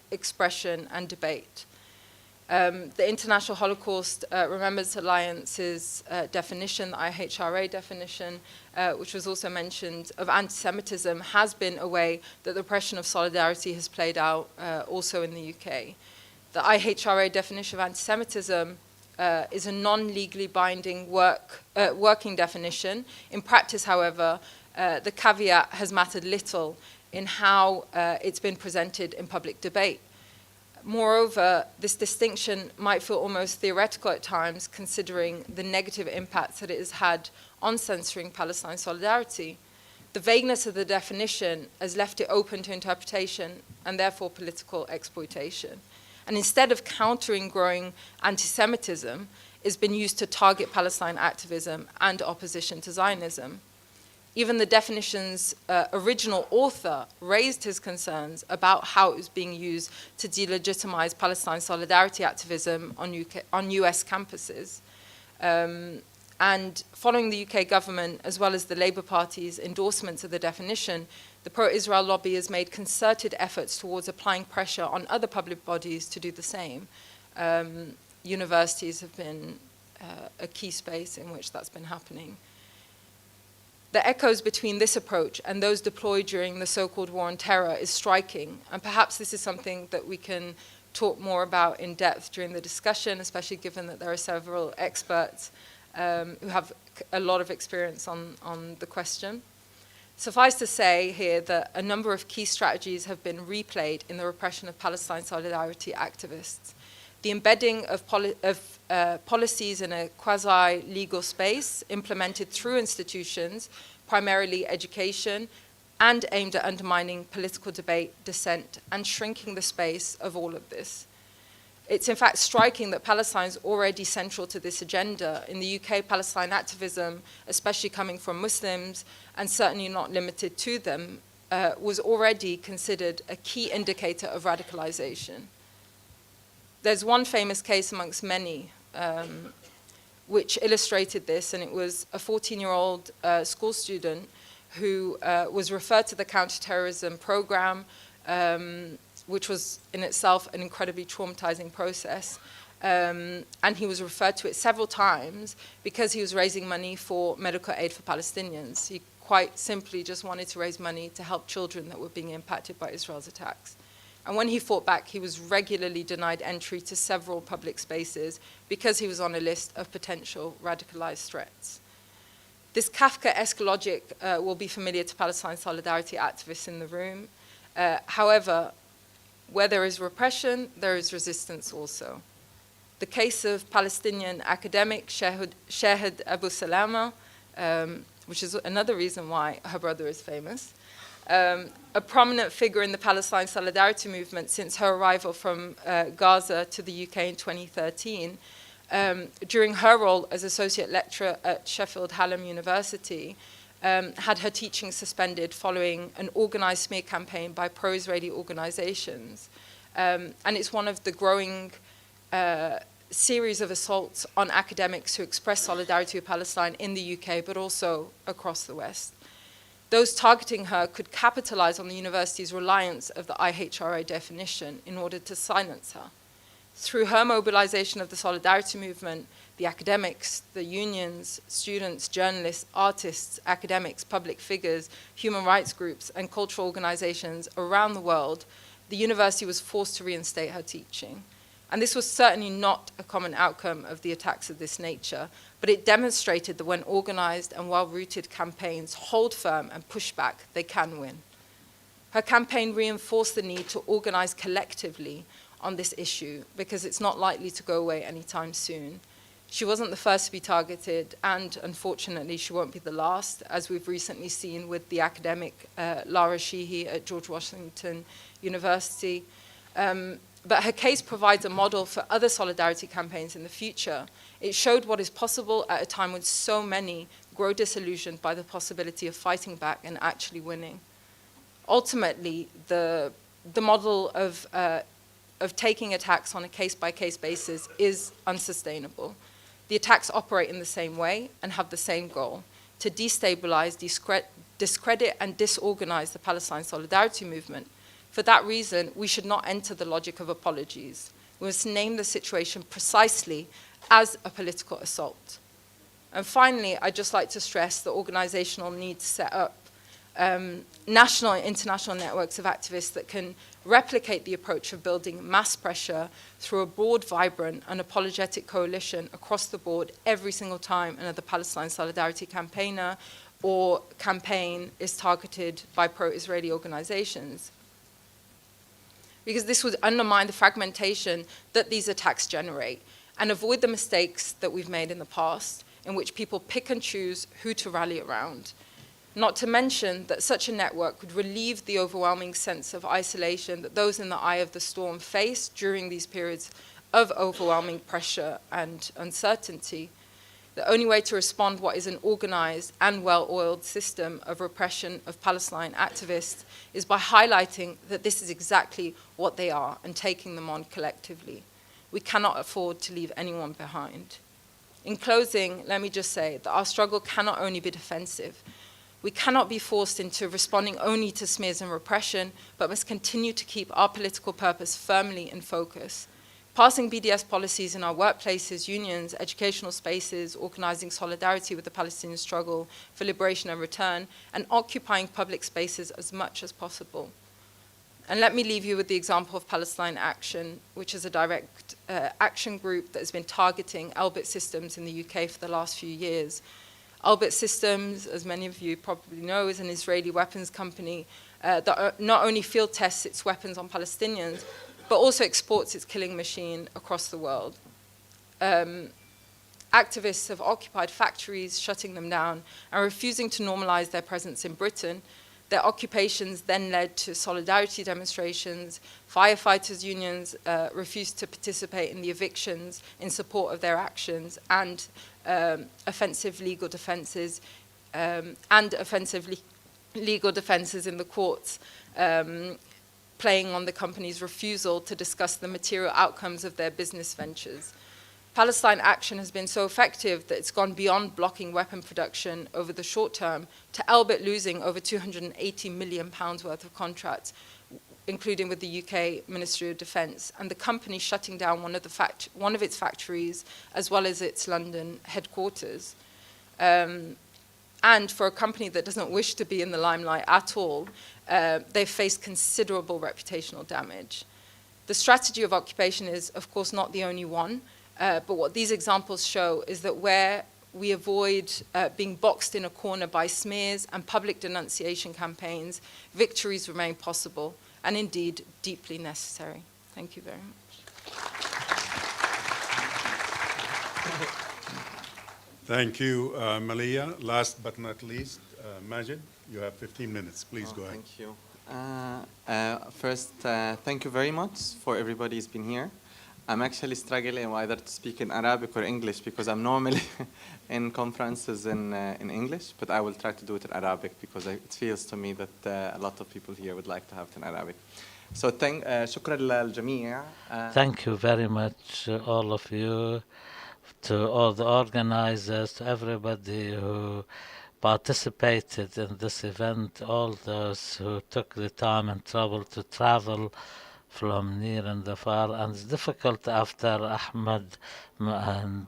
expression and debate. The International Holocaust Remembrance Alliance's definition, the IHRA definition, which was also mentioned, of anti-Semitism, has been a way that the oppression of solidarity has played out also in the UK. The IHRA definition of anti-Semitism is a non-legally binding working definition. In practice, however, the caveat has mattered little in how it's been presented in public debate. Moreover, this distinction might feel almost theoretical at times, considering the negative impacts that it has had on censoring Palestine solidarity. The vagueness of the definition has left it open to interpretation and therefore political exploitation. And instead of countering growing anti-Semitism, it's been used to target Palestine activism and opposition to Zionism. Even the definition's original author raised his concerns about how it was being used to delegitimize Palestine solidarity activism on US campuses. And following the UK government, as well as the Labour Party's endorsements of the definition, the pro-Israel lobby has made concerted efforts towards applying pressure on other public bodies to do the same. Universities have been a key space in which that's been happening. The echoes between this approach and those deployed during the so-called war on terror is striking, and perhaps this is something that we can talk more about in depth during the discussion, especially given that there are several experts who have a lot of experience on the question. Suffice to say here that a number of key strategies have been replayed in the repression of Palestine solidarity activists. The embedding of policies in a quasi-legal space implemented through institutions, primarily education, and aimed at undermining political debate, dissent, and shrinking the space of all of this. It's in fact striking that Palestine is already central to this agenda. In the UK, Palestine activism, especially coming from Muslims, and certainly not limited to them, was already considered a key indicator of radicalization. There's one famous case amongst many which illustrated this, and it was a 14-year-old school student who was referred to the counterterrorism program, which was in itself an incredibly traumatizing process. And he was referred to it several times because he was raising money for medical aid for Palestinians. He quite simply just wanted to raise money to help children that were being impacted by Israel's attacks. And when he fought back, he was regularly denied entry to several public spaces because he was on a list of potential radicalized threats. This Kafkaesque logic will be familiar to Palestine solidarity activists in the room. However, where there is repression, there is resistance also. The case of Palestinian academic Majed Abusalama, which is another reason why her brother is famous, a prominent figure in the Palestine solidarity movement since her arrival from Gaza to the UK in 2013, during her role as associate lecturer at Sheffield Hallam University, had her teaching suspended following an organized smear campaign by pro-Israeli organizations. And it's one of the growing series of assaults on academics who express solidarity with Palestine in the UK, but also across the West. Those targeting her could capitalize on the university's reliance of the IHRA definition in order to silence her. Through her mobilization of the solidarity movement, the academics, the unions, students, journalists, artists, academics, public figures, human rights groups, and cultural organizations around the world, the university was forced to reinstate her teaching. And this was certainly not a common outcome of the attacks of this nature, but it demonstrated that when organized and well-rooted campaigns hold firm and push back, they can win. Her campaign reinforced the need to organize collectively on this issue because it's not likely to go away anytime soon. She wasn't the first to be targeted, and unfortunately, she won't be the last, as we've recently seen with the academic Lara Sheehy at George Washington University. But her case provides a model for other solidarity campaigns in the future. It showed what is possible at a time when so many grow disillusioned by the possibility of fighting back and actually winning. Ultimately, the model of taking attacks on a case-by-case basis is unsustainable. The attacks operate in the same way and have the same goal: to destabilize, discredit, and disorganize the Palestine solidarity movement. For that reason, we should not enter the logic of apologies. We must name the situation precisely as a political assault. And finally, I'd just like to stress the organizational need to set up national and international networks of activists that can replicate the approach of building mass pressure through a broad, vibrant, and apologetic coalition across the board every single time another Palestine Solidarity campaigner or campaign is targeted by pro-Israeli organizations. Because this would undermine the fragmentation that these attacks generate and avoid the mistakes that we've made in the past, in which people pick and choose who to rally around. Not to mention that such a network would relieve the overwhelming sense of isolation that those in the eye of the storm face during these periods of overwhelming pressure and uncertainty. The only way to respond what is an organized and well-oiled system of repression of Palestine activists is by highlighting that this is exactly what they are and taking them on collectively. We cannot afford to leave anyone behind. In closing, let me just say that our struggle cannot only be defensive. We cannot be forced into responding only to smears and repression, but must continue to keep our political purpose firmly in focus. Passing BDS policies in our workplaces, unions, educational spaces, organizing solidarity with the Palestinian struggle for liberation and return, and occupying public spaces as much as possible. And let me leave you with the example of Palestine Action, which is a direct action group that has been targeting Elbit Systems in the UK for the last few years. Elbit Systems, as many of you probably know, is an Israeli weapons company that not only field tests its weapons on Palestinians, but also exports its killing machine across the world. Activists have occupied factories, shutting them down, and refusing to normalize their presence in Britain. Their occupations then led to solidarity demonstrations. Firefighters' unions refused to participate in the evictions in support of their actions, and offensive legal defenses in the courts, playing on the company's refusal to discuss the material outcomes of their business ventures. Palestine Action has been so effective that it's gone beyond blocking weapon production over the short term to Elbit losing over £280 million worth of contracts, including with the UK Ministry of Defence, and the company shutting down one of its factories as well as its London headquarters. And for a company that doesn't wish to be in the limelight at all, they've faced considerable reputational damage. The strategy of occupation is, of course, not the only one, but what these examples show is that where we avoid being boxed in a corner by smears and public denunciation campaigns, victories remain possible and indeed deeply necessary. Thank you very much. Thank you, Malia. Last but not least, Majed, you have 15 minutes. Please go ahead. Thank you. First, thank you very much for everybody who's been here. I'm actually struggling either to speak in Arabic or English because I'm normally in conferences in English, but I will try to do it in Arabic because it feels to me that a lot of people here would like to have it in Arabic. So شكرا للجميع. Thank you very much, all of you, to all the organizers, to everybody who participated in this event, all those who took the time and trouble to travel from near and far. And it's difficult after Ahmad and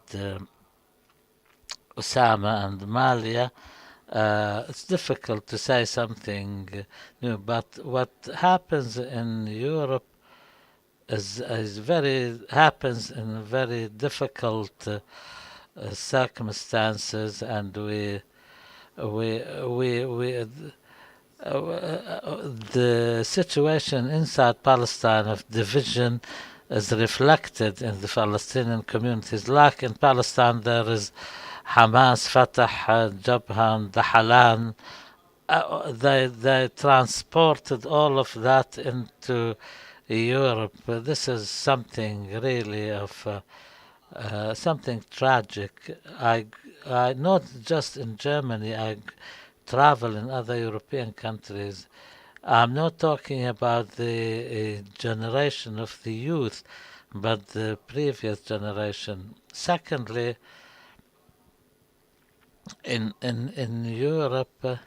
Osama and Malia. It's difficult to say something new, but what happens in Europe is very happens in very difficult circumstances, and the situation inside Palestine of division is reflected in the Palestinian communities. Like in Palestine, there is Hamas, Fatah, Jabha, and Dahalan. They transported all of that into Europe. This is something really of something tragic. I not just in Germany. I travel in other European countries. I'm not talking about the generation of the youth, but the previous generation. Secondly, in Europe,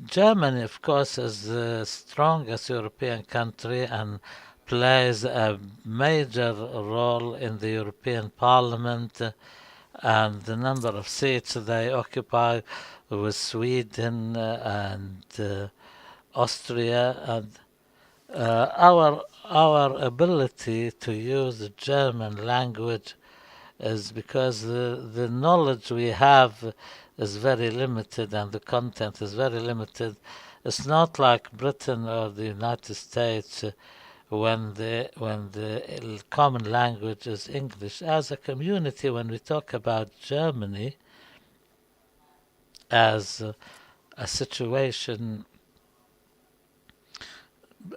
Germany, of course, is the strongest European country and plays a major role in the European Parliament, and the number of seats they occupy with Sweden and Austria, and our ability to use the German language is because the knowledge we have is very limited and the content is very limited. It's not like Britain or the United States when the common language is English. As a community, when we talk about Germany as a situation,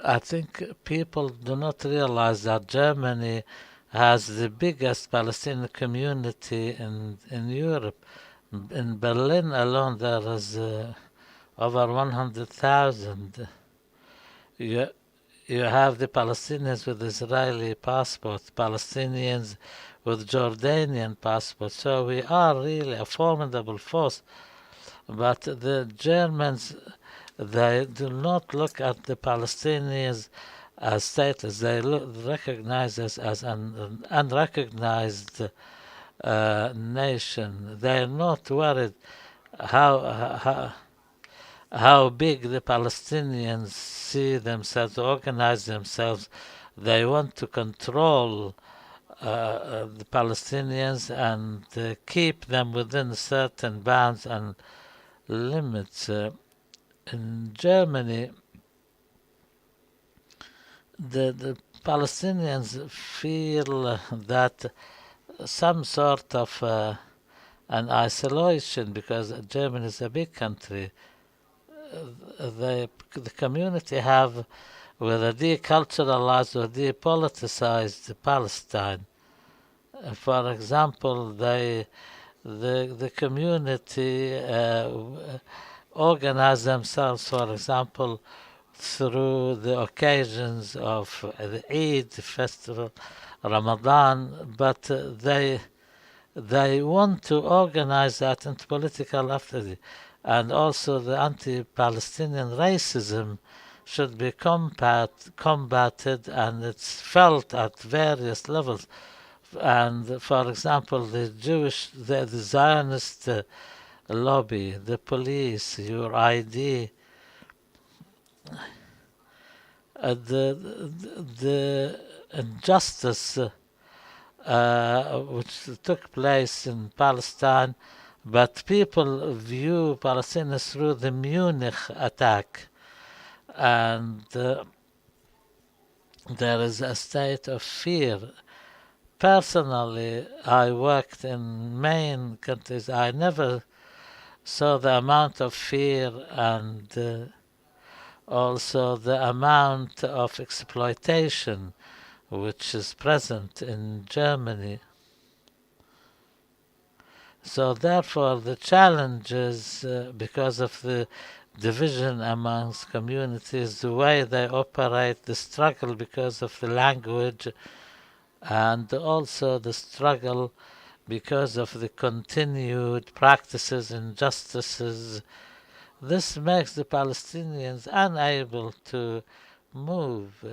I think people do not realize that Germany has the biggest Palestinian community in Europe. In Berlin alone, there is over 100,000. You, you have the Palestinians with Israeli passport, Palestinians with Jordanian passport. So we are really a formidable force. But the Germans, they do not look at the Palestinians as stateless. They recognize us as an unrecognized nation. They are not worried how big the Palestinians see themselves, organize themselves. They want to control the Palestinians and keep them within certain bounds and limits. In Germany, the Palestinians feel that some sort of an isolation, because Germany is a big country. The community have whether deculturalized or depoliticized Palestine. For example, the community organize themselves, for example, through the occasions of the Eid festival, Ramadan, but they want to organize that into political activity. And also the anti-Palestinian racism should be combated, and it's felt at various levels. And for example, the Zionist lobby, the police, your ID, the injustice which took place in Palestine, but people view Palestinians through the Munich attack, and there is a state of fear. Personally, I worked in main countries. I never saw the amount of fear and also the amount of exploitation which is present in Germany. So therefore the challenges, because of the division amongst communities, the way they operate, the struggle because of the language, and also the struggle because of the continued practices, injustices. This makes the Palestinians unable to move.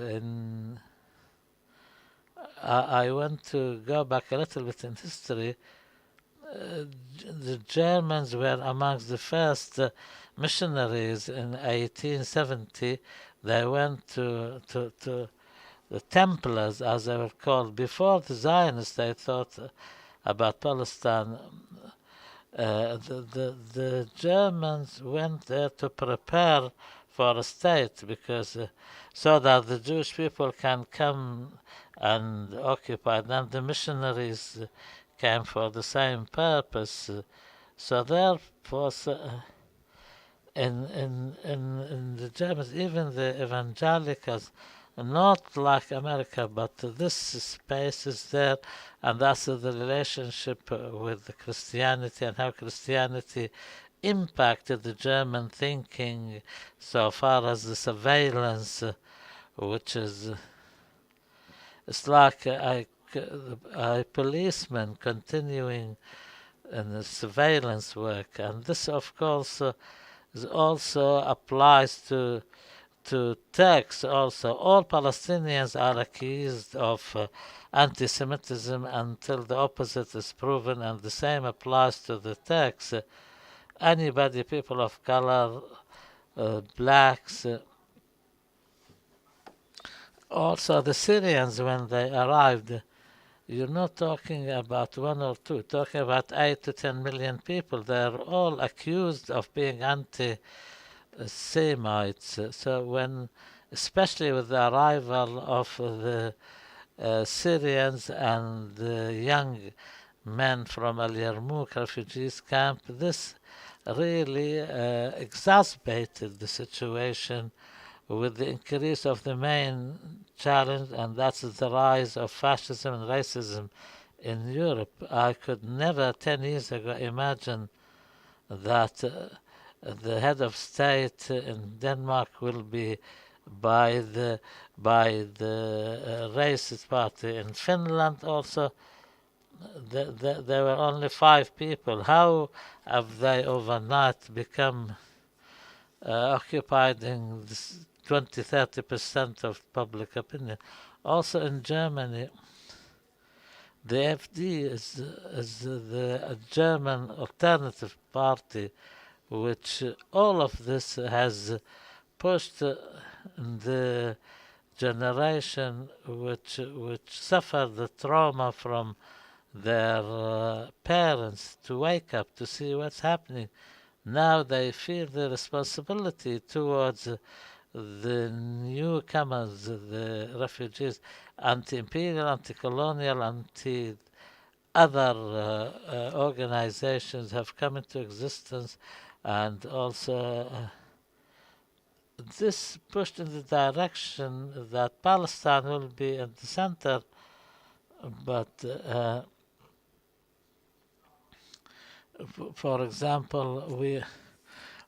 I want to go back a little bit in history. The Germans were amongst the first missionaries in 1870. They went to the Templars, as they were called. Before the Zionists, they thought about Palestine. The Germans went there to prepare for a state because so that the Jewish people can come and occupy them. The missionaries came for the same purpose. So therefore, in the Germans, even the evangelicals, not like America, but this space is there, and that's the relationship with Christianity and how Christianity impacted the German thinking so far as the surveillance, which is it's like a policeman continuing in the surveillance work, and this, of course, also applies to Turks also. All Palestinians are accused of anti-Semitism until the opposite is proven, and the same applies to the Turks. Anybody, people of color, blacks, also the Syrians, when they arrived, you're not talking about one or two, talking about 8 to 10 million people. They're all accused of being anti-Semites. So when, especially with the arrival of the Syrians and the young men from Al Yarmouk refugees camp, this really exacerbated the situation with the increase of the main challenge, and that's the rise of fascism and racism in Europe. I could never 10 years ago imagine that the head of state in Denmark will be by the racist party. In Finland also, there were only 5 people. How have they overnight become occupying 20-30% of public opinion? Also in Germany, the AfD is the German alternative party, which all of this has pushed the generation which suffered the trauma from their parents to wake up to see what's happening. Now they feel the responsibility towards the newcomers, the refugees, anti-imperial, anti-colonial, other organizations have come into existence, and also this pushed in the direction that Palestine will be in the center, but for example,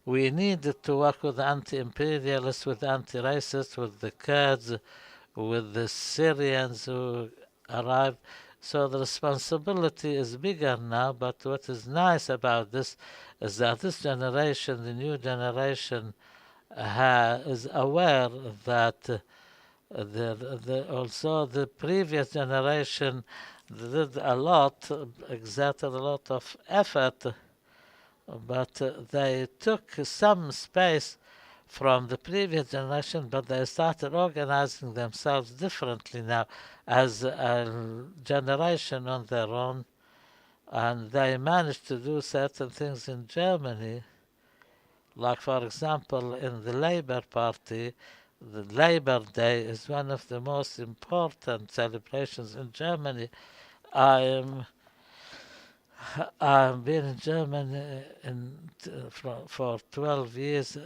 we needed to work with the anti-imperialists, with the anti-racists, with the Kurds, with the Syrians who arrived. So the responsibility is bigger now, but what is nice about this is that this generation, the new generation, is aware that also the previous generation did a lot, exerted a lot of effort, but they took some space from the previous generation, but they started organizing themselves differently now as a generation on their own, and they managed to do certain things in Germany. Like, for example, in the Labour Party, the Labour Day is one of the most important celebrations in Germany. I've been in Germany for 12 years.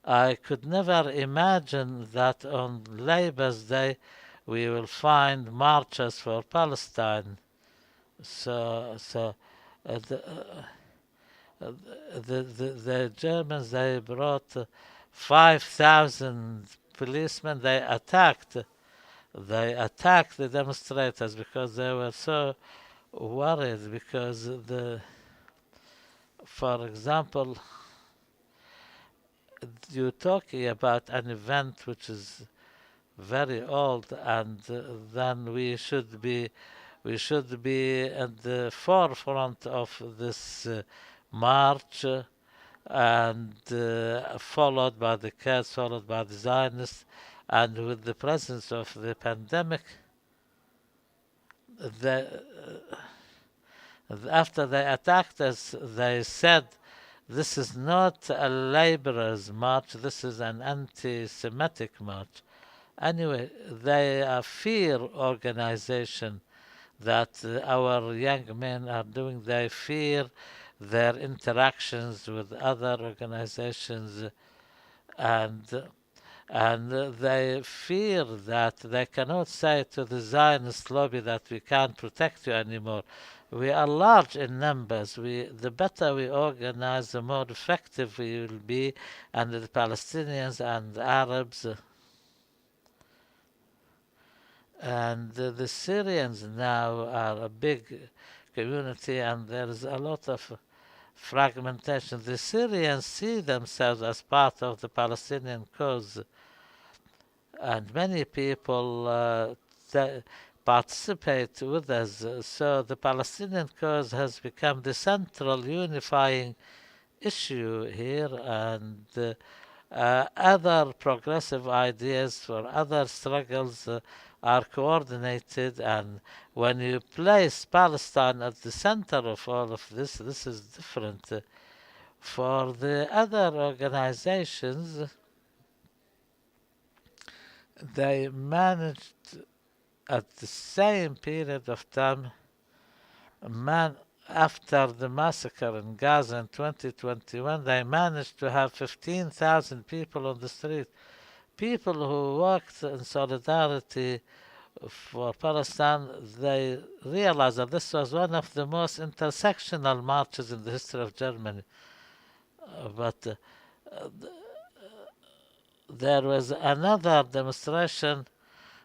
I could never imagine that on Labour's Day we will find marches for Palestine. So the Germans, they brought 5,000 policemen. They attacked the demonstrators because they were so worried because for example, you're talking about an event which is very old, and then we should be at the forefront of this march, and followed by the Kurds, followed by the Zionists, and with the presence of the pandemic, the, after they attacked us, they said, this is not a laborers' march, this is an anti-Semitic march. Anyway, they are fear organization that our young men are doing. They fear their interactions with other organizations, and they fear that they cannot say to the Zionist lobby that we can't protect you anymore. We are large in numbers. The better we organize, the more effective we will be, and the Palestinians and the Arabs and the Syrians now are a big community, and there is a lot of fragmentation. The Syrians see themselves as part of the Palestinian cause, and many people participate with us. So the Palestinian cause has become the central unifying issue here, and other progressive ideas for other struggles are coordinated, and when you place Palestine at the center of all of this, this is different. For the other organizations, they managed at the same period of time, after the massacre in Gaza in 2021, they managed to have 15,000 people on the street. People who worked in solidarity for Palestine, they realized that this was one of the most intersectional marches in the history of Germany. But there was another demonstration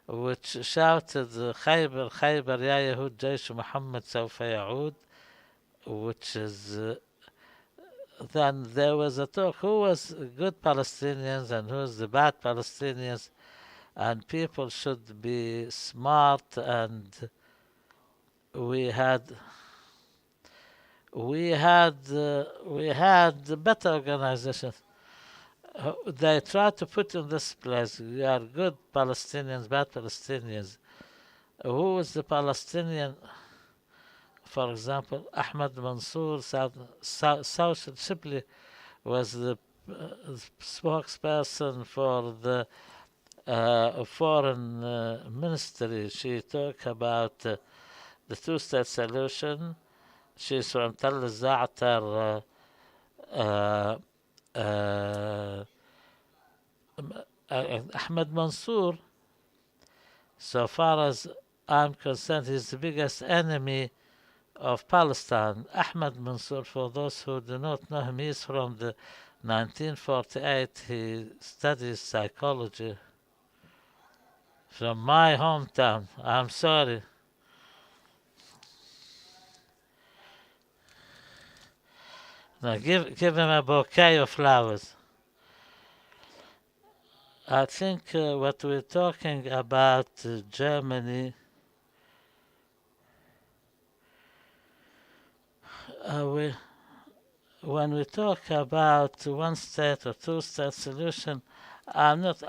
which shouted خيبر خيبر يا يهود جيش محمد سوف يعود, which is then there was a talk who was good Palestinians and who's the bad Palestinians, and people should be smart, and we had better organization. They tried to put in this place, we are good Palestinians, bad Palestinians. Who was the Palestinian? For example, Ahmad Mansour, Social Shipley, was the spokesperson for the foreign ministry. She talked about the two-state solution. She's from Tel Za'atar. Ahmad Mansour, so far as I'm concerned, he's the biggest enemy of Palestine. Ahmad Mansour, for those who do not know him, he's from the 1948. He studies psychology from my hometown. I'm sorry. Now give him a bouquet of flowers. I think what we're talking about Germany, when we talk about one state or two state solution, I'm not.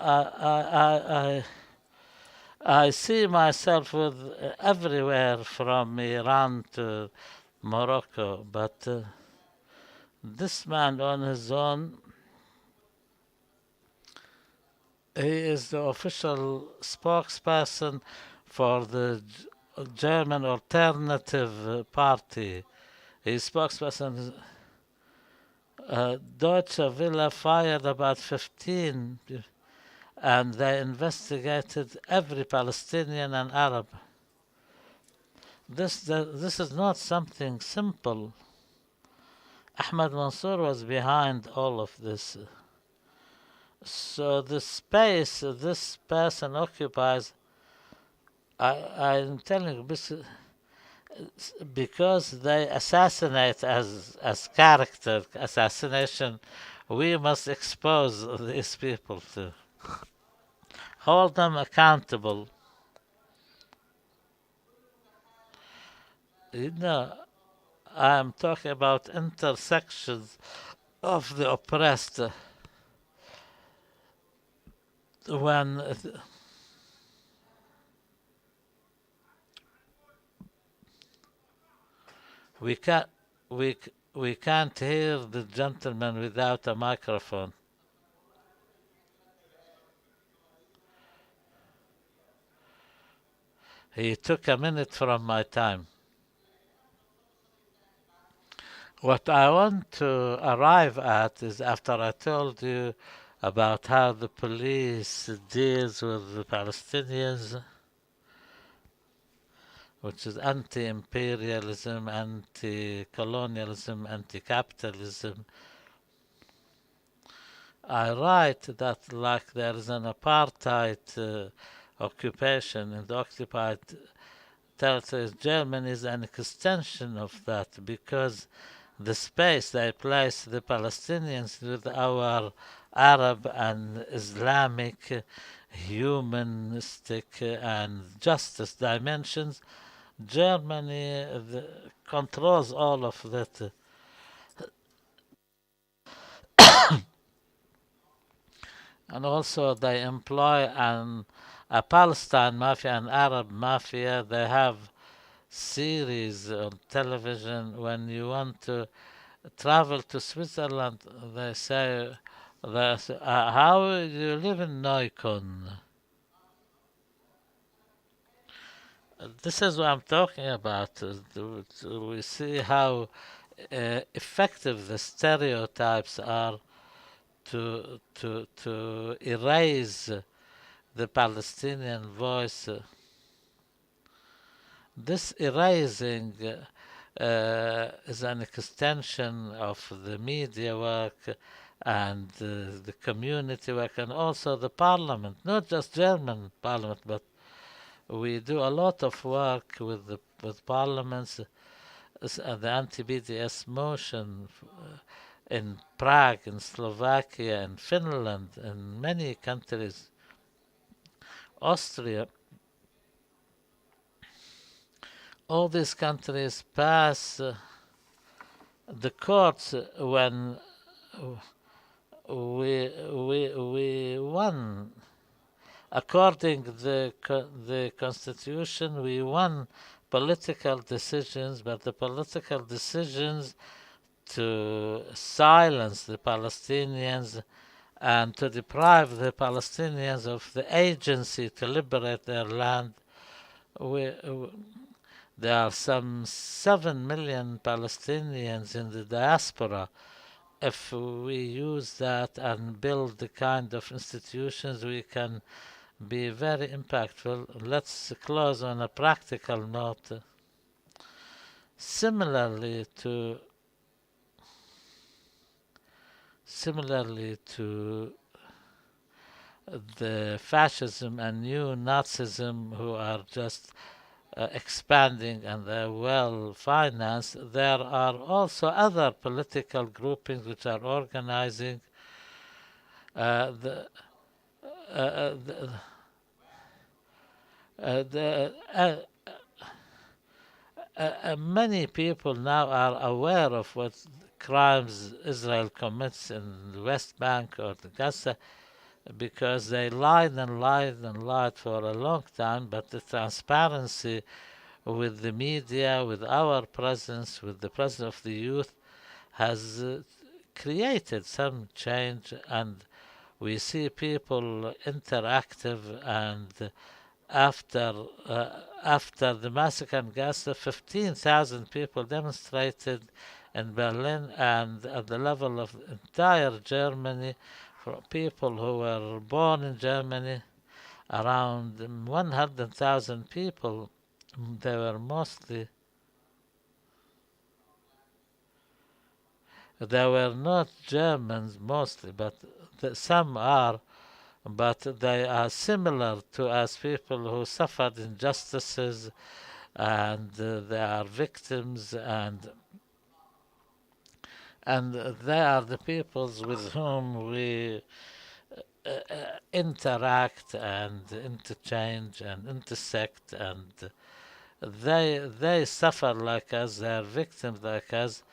I see myself with everywhere from Iran to Morocco, but this man on his own, he is the official spokesperson for the German Alternative Party. His spokesperson, Deutsche Welle, fired about 15, and they investigated every Palestinian and Arab. This is not something simple. Ahmad Mansour was behind all of this. So the space this person occupies, I'm telling you, because they assassinate as character assassination, we must expose these people to hold them accountable. You know, I'm talking about intersections of the oppressed. When we can't we we can't hear the gentleman without a microphone. He took a minute from my time. What I want to arrive at is, after I told you about how the police deals with the Palestinians, which is anti-imperialism, anti-colonialism, anti-capitalism, I write that like there is an apartheid occupation in the occupied territories. Germany is an extension of that, because the space they place the Palestinians with our Arab and Islamic, humanistic and justice dimensions, Germany controls all of that. And also they employ a Palestine mafia, an Arab mafia. They have series on television. When you want to travel to Switzerland, they say, how you live in Neukölln? This is what I'm talking about. We see how effective the stereotypes are to erase the Palestinian voice. This erasing is an extension of the media work and the community work, and also the parliament, not just German parliament, but we do a lot of work with parliaments, the anti-BDS motion in Prague, in Slovakia, in Finland, in many countries, Austria. All these countries pass the courts when we won. According to the constitution, we won political decisions, but the political decisions to silence the Palestinians and to deprive the Palestinians of the agency to liberate their land. There are some 7 million Palestinians in the diaspora. If we use that and build the kind of institutions, we can be very impactful. Let's close on a practical note. Similarly to the fascism and new Nazism, who are just expanding and they're well financed, there are also other political groupings which are organizing. Many people now are aware of what crimes Israel commits in the West Bank or the Gaza, because they lied and lied and lied for a long time, but the transparency with the media, with our presence, with the presence of the youth, has created some change, and we see people interactive. And after the massacre in Gaza, 15,000 people demonstrated in Berlin, and at the level of entire Germany, for people who were born in Germany, around 100,000 people. They were mostly They were not Germans mostly, but some are, but they are similar to us people who suffered injustices, and they are victims, and they are the peoples with whom we interact and interchange and intersect, and they suffer like us, they are victims like us.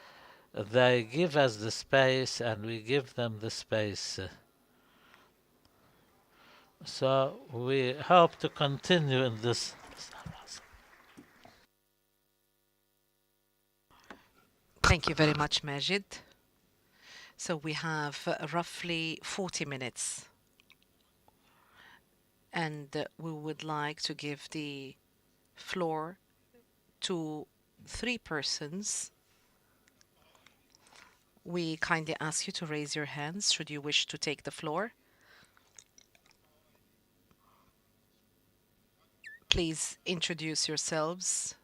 They give us the space and we give them the space. So we hope to continue in this. Thank you very much, Majid. So we have roughly 40 minutes, and we would like to give the floor to 3 persons. We kindly ask you to raise your hands should you wish to take the floor. Please introduce yourselves